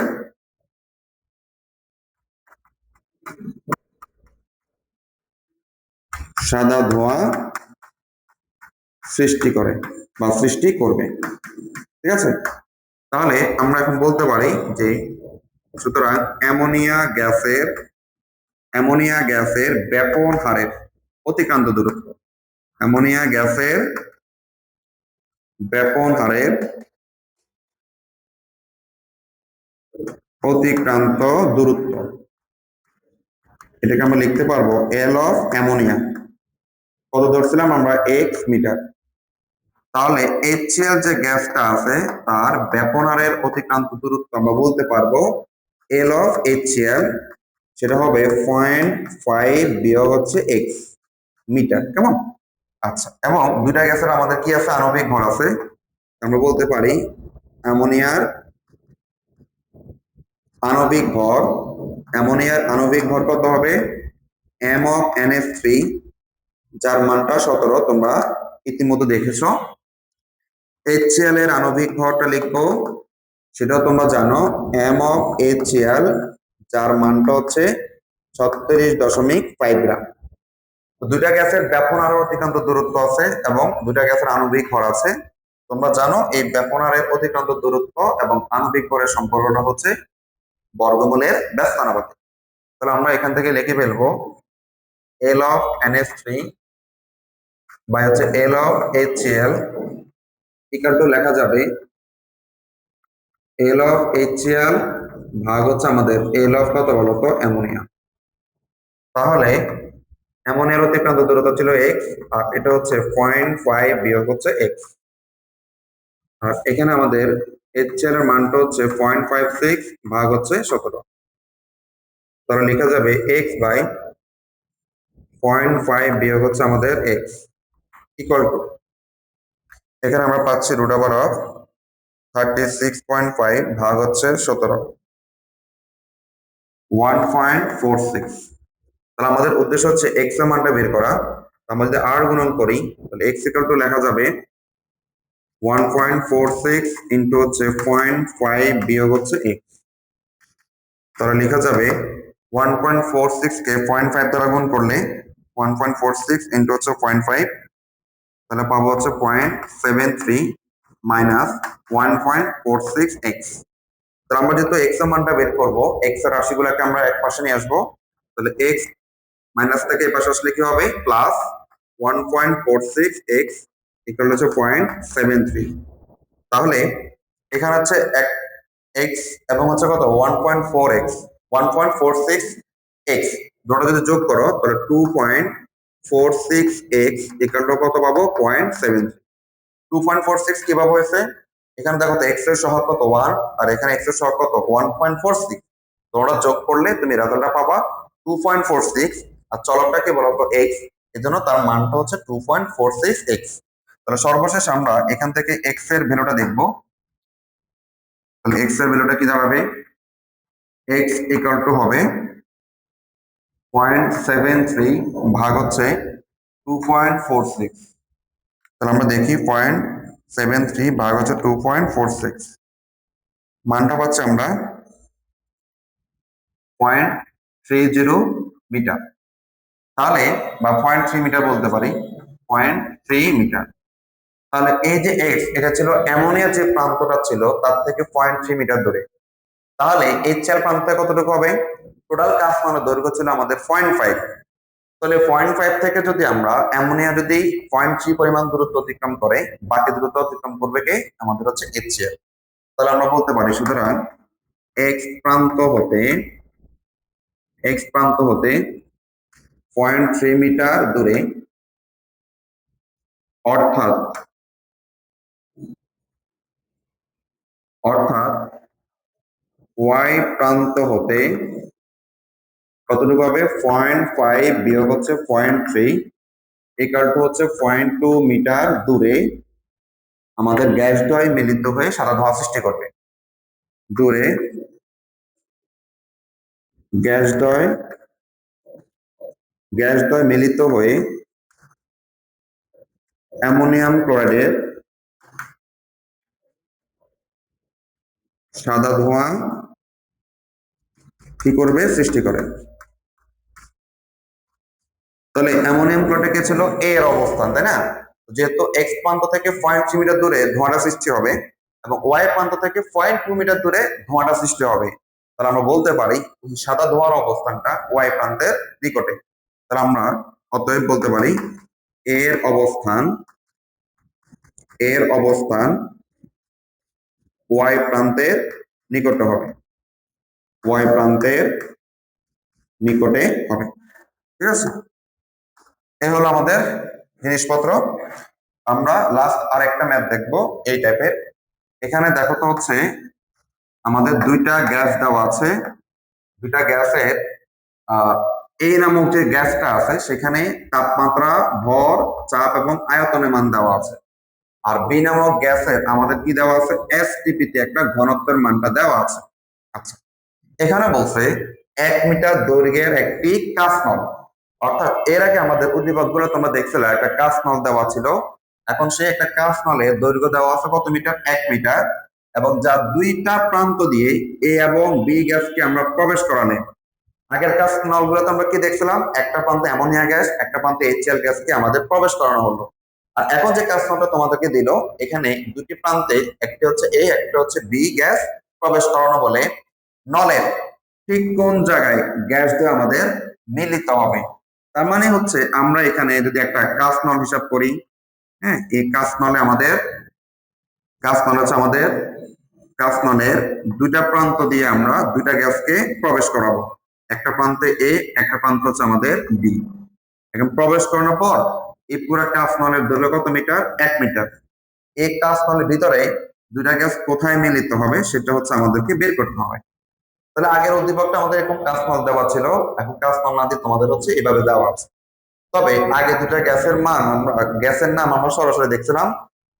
সাদা ধোঁয়া সৃষ্টি করবে। ঠিক আছে, তাহলে আমরা এখন বলতে পারি যে সুতরাং অ্যামোনিয়া গ্যাসের ব্যাপন হারের অতিক্রান্ত দূরত্ব অ্যামোনিয়া গ্যাসের ব্যাপন হারের অতিক্রান্ত দূরত্ব, এটাকে আমরা লিখতে পারবো এল অফ অ্যামোনিয়া। কত ধরছিলাম আমরা? X metre. তাহলে HCl যে গ্যাসটা আছে তার ব্যাপন হারের অতিক্রান্ত দূরত্ব আমরা বলতে পারবো এল অফ HCl, সেটা হবে 0.5 বিয়োগ হচ্ছে এক্স মিটার। কেমন? আচ্ছা, এবং দুইটা গ্যাসের আমাদের কি আছে? আণবিক ভর আছে। আমরা বলতে পারি অ্যামোনিয়ার আণবিক ভর কত হবে? m of NH3, যার মানটা 17 তোমরা ইতিমধ্যে দেখেছো। HCl এর আণবিক ভরটা লিখবো, সেটাও তোমরা জানো, m of HCl, যার মানটা হচ্ছে 36.5 গ্রাম। দুইটা গ্যাসের ব্যাপন হারের অতিক্রান্ত দূরত্ব আছে এবং দুইটা গ্যাসের আণবিক ভর আছে। তোমরা জানো এই ব্যাপন হারের অতিক্রান্ত দূরত্ব এবং আণবিক ভরের সম্পর্কটা হচ্ছে বর্গমূলের ব্যস্তানুপাতিক। তাহলে আমরা এখান থেকে লিখে ফেলবো এল অফ NH3 বাই হচ্ছে L of HCl equal to লেখা যাবে এল অফ HCl ভাগ হচ্ছে আমাদের এল অফ কত বলতো? অ্যামোনিয়া। তাহলে অ্যামোনিয়ার অতিক্রান্ত দূরত্ব ছিল এক্স, আর এটা হচ্ছে 0.5 বিয়োগ হচ্ছে এক্স। আর এখানে আমাদের HCl এর মানটা হচ্ছে 0.56 ভাগ হচ্ছে 17। তাহলে লেখা যাবে এক্স বাই 0.5 বিয়োগ হচ্ছে আমাদের এক্স ইকুয়াল টু, এখানে আমরা পাচ্ছি রুট ওভার অফ 36.5 ভাগ হচ্ছে 17, 1.46। তাহলে আমাদের উদ্দেশ্য হচ্ছে এক্স এর মানটা বের করা। আমরা যদি আর গুণন করি, তাহলে এক্স ইকুয়াল টু লেখা যাবে 1.46 ইন্টু হচ্ছে 0.5 বিয়োগ হচ্ছে এক্স। তাহলে লেখা যাবে 1.46 কে 0.5 দ্বারা গুণ করলে 1.46 ইন্টু হচ্ছে 0.5, তাহলে পাবো হচ্ছে 0.73 মাইনাস 1.46 এক্স। তাহলে আমরা যেহেতু এক্স এর মানটা বের করবো, এক্স এর রাশিগুলোকে আমরা এক পাশে নিয়ে আসবো। তাহলে এক্স মাইনাস থেকে এই পাশে আসলে কি হবে? প্লাস 1.46 এক্স ইকুয়াল হচ্ছে 0.73। তাহলে এখানে হচ্ছে এক্স এবং হচ্ছে কত? 1.4 এক্স, 1.46 এক্স, দুটো যদি যোগ করো তাহলে 2.46 এক্স ইকুয়াল টু কত পাবো? 0.73। 2.46 কিভাবে হয়েছে? এখানে দেখো তো এক্স এর সহগ কত? 1, আর এখানে এক্স এর সহগ কত? 1.46। তোমরা যোগ করলে তুমি রেজাল্টটা পাবা 2.46, আর চলকটাকে বলা হতো এক্স, এজন্য তার মানটা হচ্ছে 2.46 তাহলে সর্বশেষ আমরা এখান থেকে এক্স এর ভ্যালুটা দেখব। তাহলে এক্স এর ভ্যালুটা কি দাঁড়াবে? এক্স ইকুয়াল টু হবে 0.73 ভাগ হচ্ছে 2.46। তাহলে আমরা দেখি 0.73 ভাগ হচ্ছে 2.46, মানটা পাচ্ছি আমরা 0.30 মিটার। তাহলে বা 0.3 মিটার বলতে পারি, 0.3 মিটার। তাহলে এই যে এক্স, এটা ছিল অ্যামোনিয়া যে প্রান্তটা ছিল তার থেকে 0.3 মিটার দূরে। তাহলে এইচসিএল প্রান্ত কতটুকু হবে? টোটাল কাঁচমানের দৈর্ঘ্য ছিল আমাদের 0.5। তাহলে 0.5 থেকে যদি আমরা অ্যামোনিয়া যদি 0.3 পরিমাণ দূরত্ব অতিক্রম করে, বাকি দূরত্ব অতিক্রম করবে কে? আমাদের হচ্ছে এইচসিএল। তাহলে আমরা বলতে পারি সুতরাং এক্স প্রান্ত হতে 0.3 মিটার দূরে, অর্থাৎ ওয়াই প্রান্ত হতে কতটুকু হবে? 0.5 বিয়োগ হচ্ছে 0.3 ইকুয়াল টু হচ্ছে 0.2 মিটার দূরে আমাদের গ্যাস দ্বয় মিলিত হয়ে সাদা ধোঁয়া সৃষ্টি করবে। দূরে গ্যাস দ্বয় মিলিত হয়ে অ্যামোনিয়াম ক্লোরাইডের সাদা ধোঁয়া কি করবে? সৃষ্টি করে। তাহলে অ্যামোনিয়াম ক্লোরাইডে ছিল এ এর অবস্থান, তাই না? যেহেতু এক্স প্রান্ত থেকে 0.3 মিটার দূরে ধোঁয়াটা সৃষ্টি হবে এবং ওয়াই প্রান্ত থেকে 0.2 মিটার দূরে ধোঁয়াটা সৃষ্টি হবে, তাহলে আমরা বলতে পারি সাদা ধোঁয়ার অবস্থানটা ওয়াই প্রান্তের নিকটে। তাহলে আমরা অতএব বলতে পারি এর অবস্থান ওয়াই প্রান্তের নিকটে হবে, ওয়াই প্রান্তের নিকটে হবে। ঠিক আছে, এই হলো আমাদের জিনিসপত্র। আমরা লাস্ট আরেকটা ম্যাথ দেখবো এই টাইপের। এখানে দেখো তো হচ্ছে আমাদের দুইটা গ্যাস দেওয়া আছে, দুইটা গ্যাসের এই নামক যে গ্যাসটা আছে সেখানে তাপমাত্রা, ভর, চাপ এবং আয়তনের মান দেওয়া আছে। আর বি নামক গ্যাসের আমাদের কি দেওয়া আছে? এসটিপি তে একটা ঘনত্বের মানটা দেওয়া আছে। আচ্ছা, এখানে বলছে 1 মিটার দৈর্ঘ্যের একটি কাঁচনল, অর্থাৎ এর আগে আমাদের উদ্দীপক গুলো তোমরা দেখছিলে একটা কাঁচনল দেওয়া ছিল। এখন সেই একটা কাঁচনলের দৈর্ঘ্য দেওয়া আছে কত মিটার? 1 মিটার, এবং যার দুইটা প্রান্ত দিয়ে এ এবং বি গ্যাসকে আমরা প্রবেশ করালে, আগের কাঁচনল গুলোতে আমরা কি দেখছিলাম? একটা প্রান্তে অ্যামোনিয়া গ্যাস, একটা প্রান্তে এইচসিএল গ্যাসকে আমাদের প্রবেশ করানো হলো। আর এখন যে কাঁচনলটা তোমাদেরকে দিল, এখানে দুটি প্রান্তে একটি হচ্ছে এ, একটা হচ্ছে বি গ্যাস প্রবেশ করানো বলে নলের ঠিক কোন জায়গায় গ্যাস দিয়ে আমাদের মিলিত হবে। তার মানে হচ্ছে আমরা এখানে যদি একটা কাঁচনল হিসাব করি, হ্যাঁ, এই কাঁচনলে আমাদের কাঁচনলের দুইটা প্রান্ত দিয়ে আমরা দুইটা গ্যাসকে প্রবেশ করাবো, একটা প্রান্তে এ, একটা প্রান্ত হচ্ছে আমাদের বি। এখন প্রবেশ করানোর পর এই পুরো কাঁচনলের দৈর্ঘ্য কত মিটার? 1 মিটার। এই কাঁচনলের ভিতরে দুইটা গ্যাস কোথায় মিলিত হবে সেটা হচ্ছে আমাদেরকে বের করতে হবে। তাহলে আগের উদ্দীপকটা আমাদের এরকম কাঁচনল দেওয়া ছিল, এখন কাঁচনল না দিয়ে তোমাদের হচ্ছে এভাবে দেওয়া আছে। তবে আগে দুটা গ্যাসের নাম আমরা সরাসরি দেখছিলাম,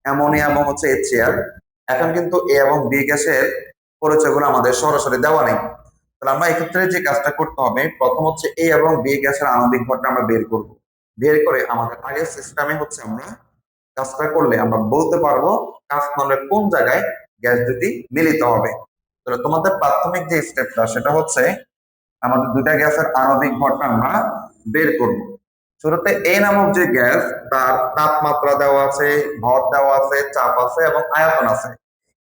অ্যামোনিয়া এবং হচ্ছে এইচসিএল। এখন কিন্তু এ এবং বি গ্যাসের পরিচয়গুলো আমাদের সরাসরি দেওয়া নেই। তাহলে আমরা এক্ষেত্রে যে কাজটা করতে হবে, প্রথম হচ্ছে এ এবং বি গ্যাসের আণবিক ভরটা আমরা বের করব। বের করে আমাদের আগের সিস্টেমে হচ্ছে আমরা কাজটা করলে আমরা বলতে পারবো কাঁচনলের কোন জায়গায় গ্যাস দুটি মিলিত হবে। তাহলে তোমাদের প্রাথমিক যে স্টেপটা সেটা হচ্ছে আমাদের দুটা গ্যাসের আণবিক ভরটা আমরা বের করব। শুরুতে এ নামক যে গ্যাস, তার তাপমাত্রা দেওয়া আছে, ভর দেওয়া আছে, চাপ আছে এবং আয়তন আছে।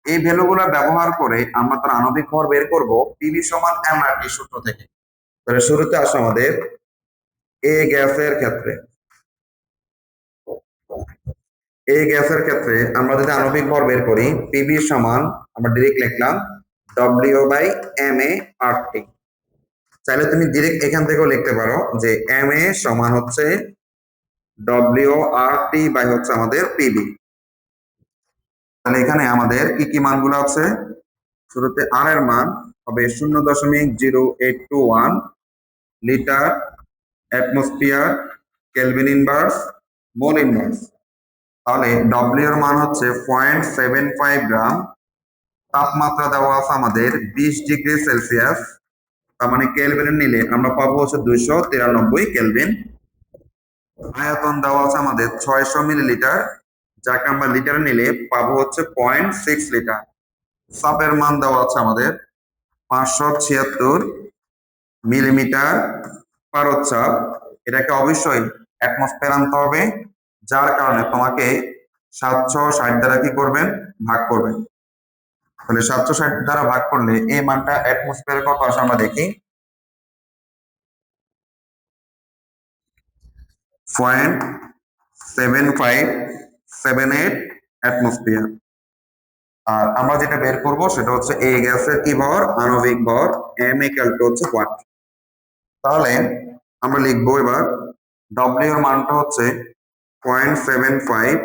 এই ভ্যালুগুলো ব্যবহার করে আমরা তার আণবিক ভর বের করব পিভি সমান এমআরটি সূত্র থেকে। তাহলে শুরুতে আসো আমাদের এ গ্যাসের ক্ষেত্রে, এই গ্যাসের ক্ষেত্রে আমরা যদি আণবিক ভর বের করি, পিভি সমান আমরা ডাইরেক্ট লিখলাম ডব্লিউ বাই এম এ আর টি। চাইলে তুমি ডাইরেক্ট এখান থেকেও লিখতে পারো যে এম এ সমান হচ্ছে ডব্লিউ আর টি বাই হচ্ছে আমাদের পিবি। তাহলে এখানে আমাদের কি কি মানগুলো আছে? শুরুতে আর এর মান হবে 0.0821 litre atmosphere kelvin inverse mole inverse. তাহলে ডব্লিউ এর মান হচ্ছে 0.75 গ্রাম। তাপমাত্রা দেওয়া আছে আমাদের 20 ডিগ্রি সেলসিয়াস, তার মানে কেলভিনে নিলে আমরা পাবো হচ্ছে 293 কেলভিন। আয়তন দেওয়া আছে আমাদের 600 মিলিলিটার, যাকে আমরা লিটারে নিলে পাবো হচ্ছে 0.6 লিটার। চাপের মান দেওয়া আছে আমাদের 576 মিলিমিটার পারদ-চাপ। এটাকে অবশ্যই অ্যাটমসফিয়ার আনতে হবে, যার কারণে তোমাকে 760 দ্বারা কি করবেন, ভাগ করবেন। তাহলে 760 দ্বারা ভাগ করলে এই মানটা অ্যাটমসফিয়ারে কত আসে আমরা দেখি। 0.7578 অ্যাটমসফিয়ার। আর আমরা যেটা বের করব সেটা হচ্ছে এই গ্যাসের কি ভর, আণবিক ভর, m = হচ্ছে ওয়াট। তাহলে আমরা লিখবো এবার ডব্লিউ এর মানটা হচ্ছে 0.75,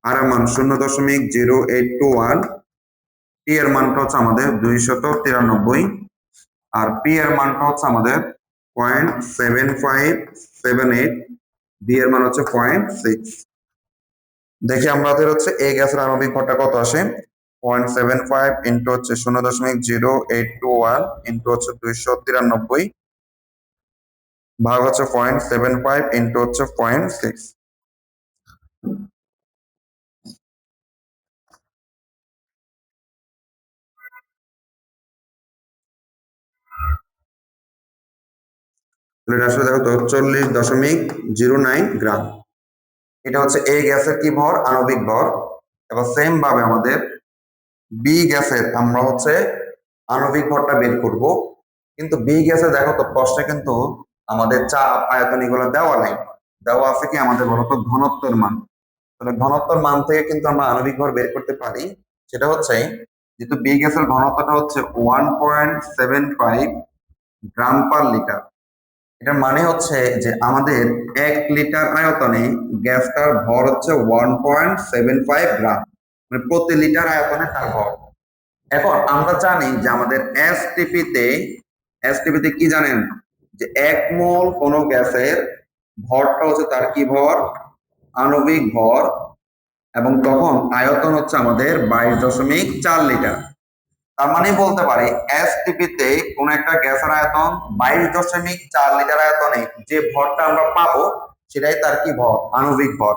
আর এর মান 0.0821, টি এর মানটা হচ্ছে আমাদের 293, আর পি এর মানটা হচ্ছে আমাদের 0.7578, বি এর মান হচ্ছে 0.6। দেখি আমাদের হচ্ছে এই গ্যাসের আণবিক ভরটা কত আসে। 0.75 ইন্টু হচ্ছে 0.0821 ইন্টু হচ্ছে 293 ভাগ হচ্ছে 0.75 ইন্টু হচ্ছে 0.6। এটা আসলে দেখো তো 40.09 গ্রাম। এটা হচ্ছে এই গ্যাসের কি ভর, আণবিক ভর। এবার সেম ভাবে আমাদের বি গ্যাসের আমরা হচ্ছে আণবিক ভরটা বের করব। কিন্তু বি গ্যাসে দেখো তো প্রশ্নে কিন্তু আমাদের চাপ, আয়তন এগুলো দেওয়া নাই, দেওয়া আছে কি আমাদের বলতো ঘনত্বের মান। তাহলে ঘনত্বের মান থেকে কিন্তু আমরা আণবিক ভর বের করতে পারি। সেটা হচ্ছে যেহেতু বি গ্যাসের ঘনত্বটা হচ্ছে 1.75 গ্রাম পার লিটার, এটার মানে হচ্ছে যে আমাদের 1 লিটার আয়তনে গ্যাসটার ভর হচ্ছে 1.75 গ্রাম, মানে প্রতি লিটার আয়তনে তার ভর। এখন আমরা জানি যে আমাদের এসটিপিতে কি জানেন, যে 1 মোল কোনো গ্যাসের ভরটা হচ্ছে তার কি ভর, আণবিক ভর, এবং তখন আয়তন হচ্ছে আমাদের 22.4 লিটার। তার মানে বলতে পারি এসটিপিতে কোন একটা গ্যাসের আয়তন 22.4 লিটার আয়তনে যে ভরটা আমরা পাবো সেটাই তার কি ভর, আণবিক ভর।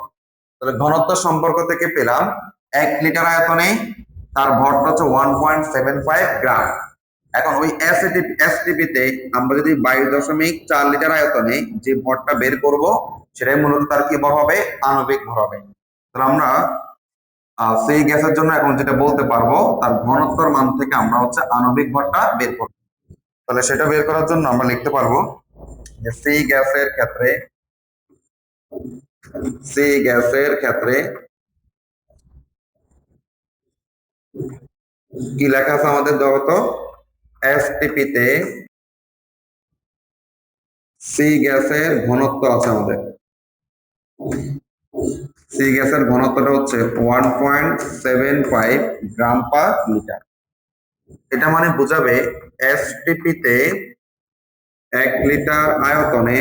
তাহলে ঘনত্ব সম্পর্ক থেকে পেলাম 1 লিটার আয়তনে তার ভরটা হচ্ছে 1.75 গ্রাম। এখন ওই এসটিপিতে আমরা যদি 22.4 লিটার আয়তনে যে ভরটা বের করব সেটাই মূলত তার কি ভর হবে, আণবিক ভর হবে। তাহলে আমরা সেই গ্যাসের জন্য এখন যেটা বলতে পারবো তার ঘনত্বের মান থেকে আমরা হচ্ছে আণবিক ভরটা বের করব। তাহলে সেটা বের করার জন্য আমরা লিখতে পারবো যে সি গ্যাসের ক্ষেত্রে কি লেখা আছে আমাদের, দেখো তো এসটিপিতে সি গ্যাসের ঘনত্ব আছে আমাদের। সি গ্যাসের ঘনত্বটা হচ্ছে 1.75 গ্রাম পার লিটার। এটা মানে বোঝাবে এসটিপিতে 1 লিটার আয়তনে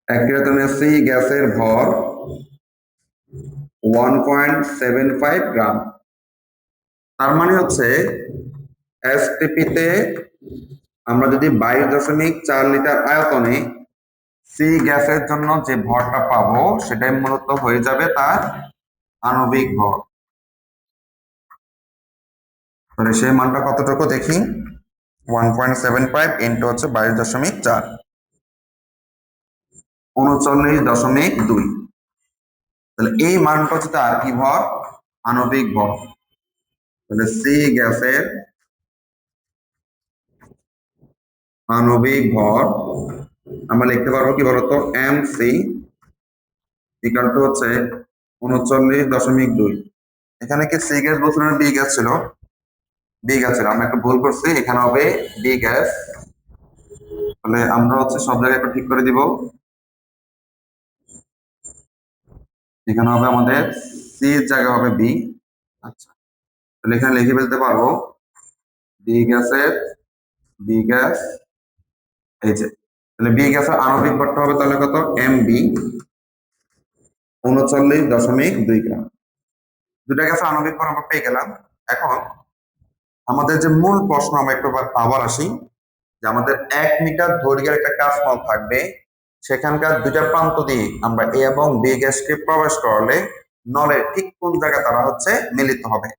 1 লিটার সি গ্যাসের ভর 1.75 গ্রাম। তার মানে হচ্ছে এসটিপিতে আমরা যদি 22.4 লিটার আয়তনে সি গ্যাসের জন্য যে ভরটা পাবো সেটাই মূলত হয়ে যাবে তার আণবিক ভর। তাহলে সেই মানটা কতটুকু দেখি, 1.75 ইন্টু হচ্ছে 22.4, 39.2। তাহলে এই মানটা হচ্ছে তার কি ভর, আণবিক ভর। তাহলে সি গ্যাসের আণবিক ভর আমরা লিখতে পারবো কি বলতো, এমসি ইকুয়াল টু হচ্ছে 39.2। এখানে কি সি গ্যাস বলছিল না বি গ্যাস ছিল, বি গ্যাস ছিল, আমরা একটু ভুল করছি, এখানে হবে বি গ্যাস। তাহলে আমরা হচ্ছে সব জায়গায় একটু ঠিক করে দিব। এখানে হবে আমাদের সি এর জায়গা হবে বি। আচ্ছা, তাহলে এখানে লিখে ফেলতে পারবো বি গ্যাসের বি গ্যাস এই যে, তাহলে বি গ্যাসের আণবিক ভরটা হবে তাহলে কত এমবি 39.2 গ্রাম। দুটা গ্যাসের আণবিক ভর আমরা পেয়ে গেলাম। এখন আমাদের যে মূল প্রশ্ন, আমরা একটু আবার আসি যে আমাদের 1 মিটার দৈর্ঘ্যের একটা কাঁচনল থাকবে, সেখানকার দুইটা প্রান্ত দিয়ে আমরা এ এবং বি গ্যাসকে প্রবেশ করালে নলের ঠিক কোন জায়গায় তারা হচ্ছে মিলিত হবে।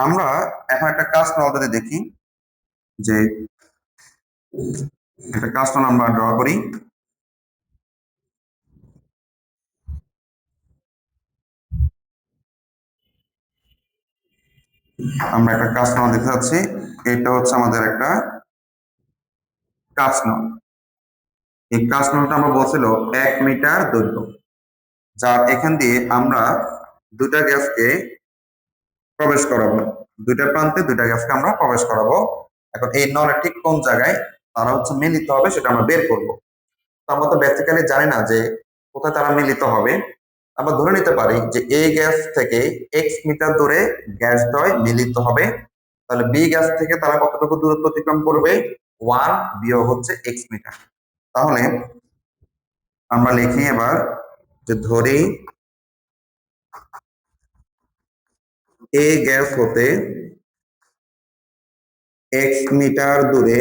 আমরা এখন একটা কাঁচনল যদি দেখি, যে একটা কাঁচনল আমরা ড্র করি। আমরা একটা কাঁচনল দেখতে পাচ্ছি, এটা হচ্ছে আমাদের একটা কাঁচনল। এই কাঁচনলটা আমরা বলছিল 1 মিটার দৈর্ঘ্য, যার এখান দিয়ে আমরা দুটা গ্যাসকে প্রবেশ করাবো, দুইটা প্রান্তে দুইটা গ্যাসকে আমরা প্রবেশ করাবো। এখন এই নলের ঠিক কোন জায়গায় তারা হচ্ছে মিলিত হবে সেটা আমরা বের করব। তো আমরা তো বেসিক্যালি জানি না যে কোথায় তারা মিলিত হবে। আমরা ধরে নিতে পারি যে এই গ্যাস থেকে এক্স মিটার দূরে গ্যাস দ্বয় মিলিত হবে। তাহলে বি গ্যাস থেকে তারা কতটুকু দূরত্ব অতিক্রম করবে, 1 বিয়োগ হচ্ছে এক্স মিটার। তাহলে আমরা লিখি এবার যে ধরি এ গ্যাস হতে এক্স মিটার দূরে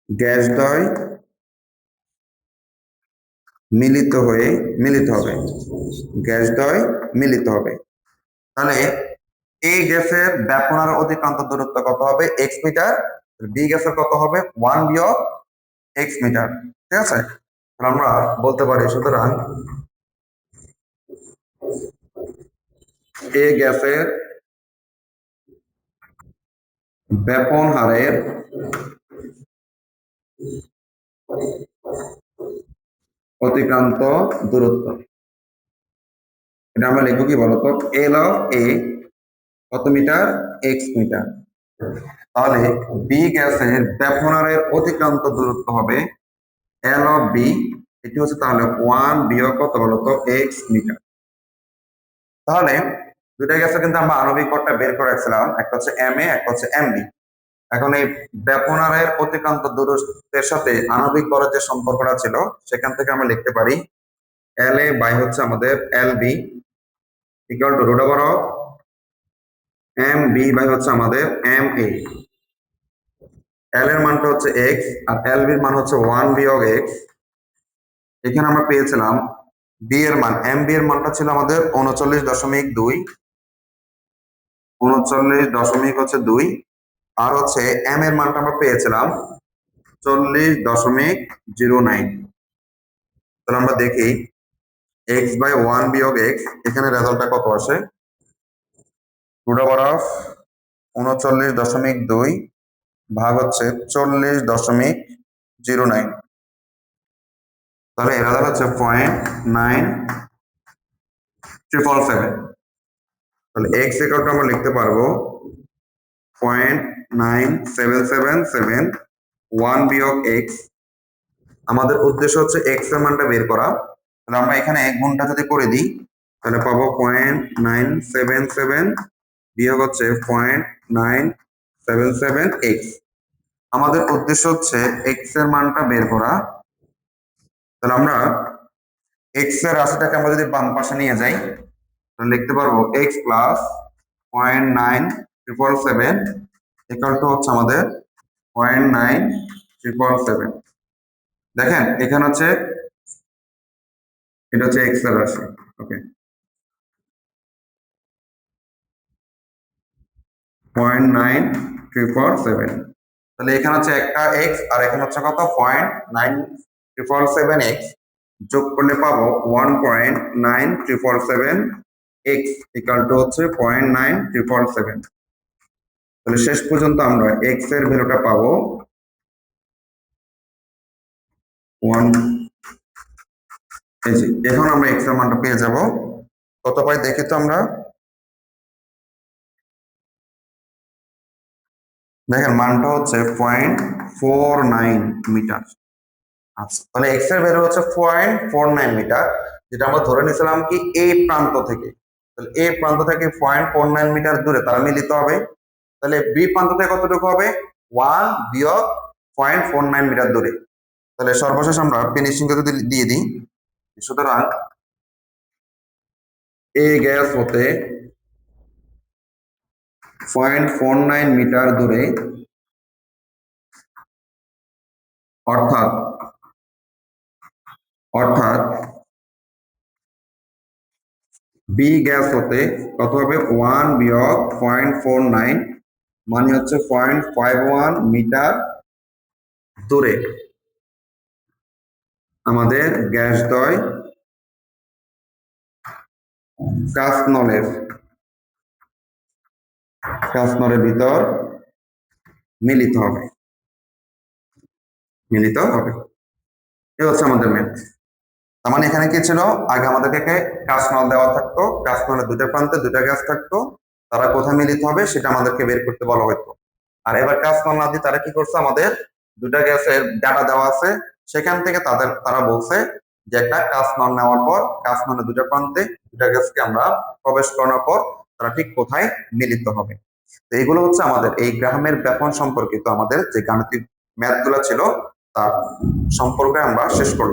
গ্যাস দ্বয় মিলিত হবে, গ্যাস দ্বয় মিলিত হবে। তাহলে এই গ্যাসের ব্যাপনার অতিক্রান্ত দূরত্ব কত হবে, এক্স মিটার। বি গ্যাসের কত হবে, 1 বিয়োগ এক্স মিটার। ঠিক আছে, আমরা বলতে পারি সুতরাং এ গ্যাসের ব্যাপন হারের অতিক্রান্ত দূরত্ব, এটা আমরা লিখবো কি বলতো, এল অফ এ কত মিটার, এক্স মিটার। তাহলে বি গ্যাসের ব্যাপনারের অতিক্রান্ত দূরত্ব হবে এল অফ বি, এটি হচ্ছে তাহলে 1 বিয়োগ কত বলতো, এক্স মিটার। তাহলে দুইটা গ্যাসের কিন্তু আমরা আণবিক ভরটা বের করে রাখছিলাম, একটা হচ্ছে এম এ, একটা হচ্ছে এম বি। এখন এই ব্যাপনারের অতিক্রান্ত দূরত্বের সাথে আণবিক ভরের যে সম্পর্কটা ছিল, সেখান থেকে আমরা লিখতে পারি এল এ বাই হচ্ছে আমাদের L B equal to root over of M B by হচ্ছে আমাদের এম এ। এল এর মানটা হচ্ছে এক্স আর এল বির মান হচ্ছে 1 বিয়োগ এক্স। এখানে আমরা পেয়েছিলাম বি এর মান, এম বি এর মানটা ছিল আমাদের 39.2, 39.2, আর হচ্ছে এম এর মানটা আমরা পেয়েছিলাম 40.09। তাহলে আমরা দেখি এক্স বাই 1 বিয়োগ এক্স, এখানে রেজাল্টটা কত আসে, রুট ওভার অফ 39.2 ভাগ হচ্ছে 40.09। তাহলে এর রেজাল্ট হচ্ছে 0.9777। তাহলে এক্স ইকুয়াল টু আমরা লিখতে পারবো 0.9777, 1 বিয়োগ এক্স। আমাদের উদ্দেশ্য হচ্ছে এক্স এর মানটা বের করা। তাহলে আমরা এখানে গুণটা যদি করে দিই তাহলে পাবো 0.977 বিয়োগ হচ্ছে 0.977 এক্স। আমাদের উদ্দেশ্য হচ্ছে এক্স এর মানটা বের করা। তাহলে আমরা এক্স এর রাশিটাকে আমরা যদি বাম পাশে নিয়ে যাই তাহলে লিখতে পারবো এক্স প্লাস 0.9777 ইকুয়াল টু হচ্ছে আমাদের 0.9777। দেখেন এখানে হচ্ছে এটা হচ্ছে এক্স এর রাশি। ওকে, 0.9347। তাহলে এখানে হচ্ছে একটা এক্স আর এখানে হচ্ছে কত, 0.9347 এক্স। যোগ করলে পাবো 1.9347 এক্স ইকাল টু হচ্ছে 0.9347। তাহলে শেষ পর্যন্ত আমরা এক্স এর ভ্যালুটা পাবো 1। এই যে এখন আমরা এক্স এর মানটা পেয়ে যাব, কত পাই দেখি তো আমরা। দেখেন মানটা হচ্ছে 0.49 মিটার। আচ্ছা, তাহলে এক্স এর ভ্যালু হচ্ছে 0.49 মিটার। যেটা আমরা ধরে নিয়েছিলাম কি এই প্রান্ত থেকে, তাহলে এই প্রান্ত থেকে 0.49 মিটার দূরে তারা মিলিত হবে। তাহলে বি প্রান্ত থেকে কতটুকু হবে, 1 বিয়োগ 0.49 মিটার দূরে। তাহলে সর্বশেষ আমরা ফিনিশিং যদি দিয়ে দিই, সুতরাং এ গ্যাস হতে 0.49 মিটার দূরে, অর্থাৎ অর্থাৎ বি গ্যাস হতে কত হবে, 1 বিয়োগ 0.49 মানে হচ্ছে 0.51 মিটার দূরে আমাদের গ্যাস দ্বয় কাঁচনলের ভিতর মিলিত হবে। এই হচ্ছে আমাদের ম্যাথ। তার মানে এখানে কি ছিল, আগে আমাদেরকে কাঁচনল দেওয়া থাকতো, কাঁচনলের দুটো প্রান্তে দুটা গ্যাস থাকতো, তারা কোথায় মিলিত হবে সেটা আমাদেরকে বের করতে বলা হতো। আর এবার কাঁচনল না দিয়ে তারা কি করছে, আমাদের দুটা গ্যাসের ডাটা দেওয়া আছে, সেখান থেকে তারা বলছে যে একটা কাঁচনল নেওয়ার পর কাঁচনলের দুটো প্রান্তে দুটা গ্যাসকে আমরা প্রবেশ করানোর পর তারা ঠিক কোথায় মিলিত হবে। তো এগুলো হচ্ছে আমাদের এই গ্রাহামের ব্যাপন সম্পর্কিত আমাদের যে গাণিতিক ম্যাথ গুলো ছিল তার সম্পর্কে আমরা শেষ করলাম।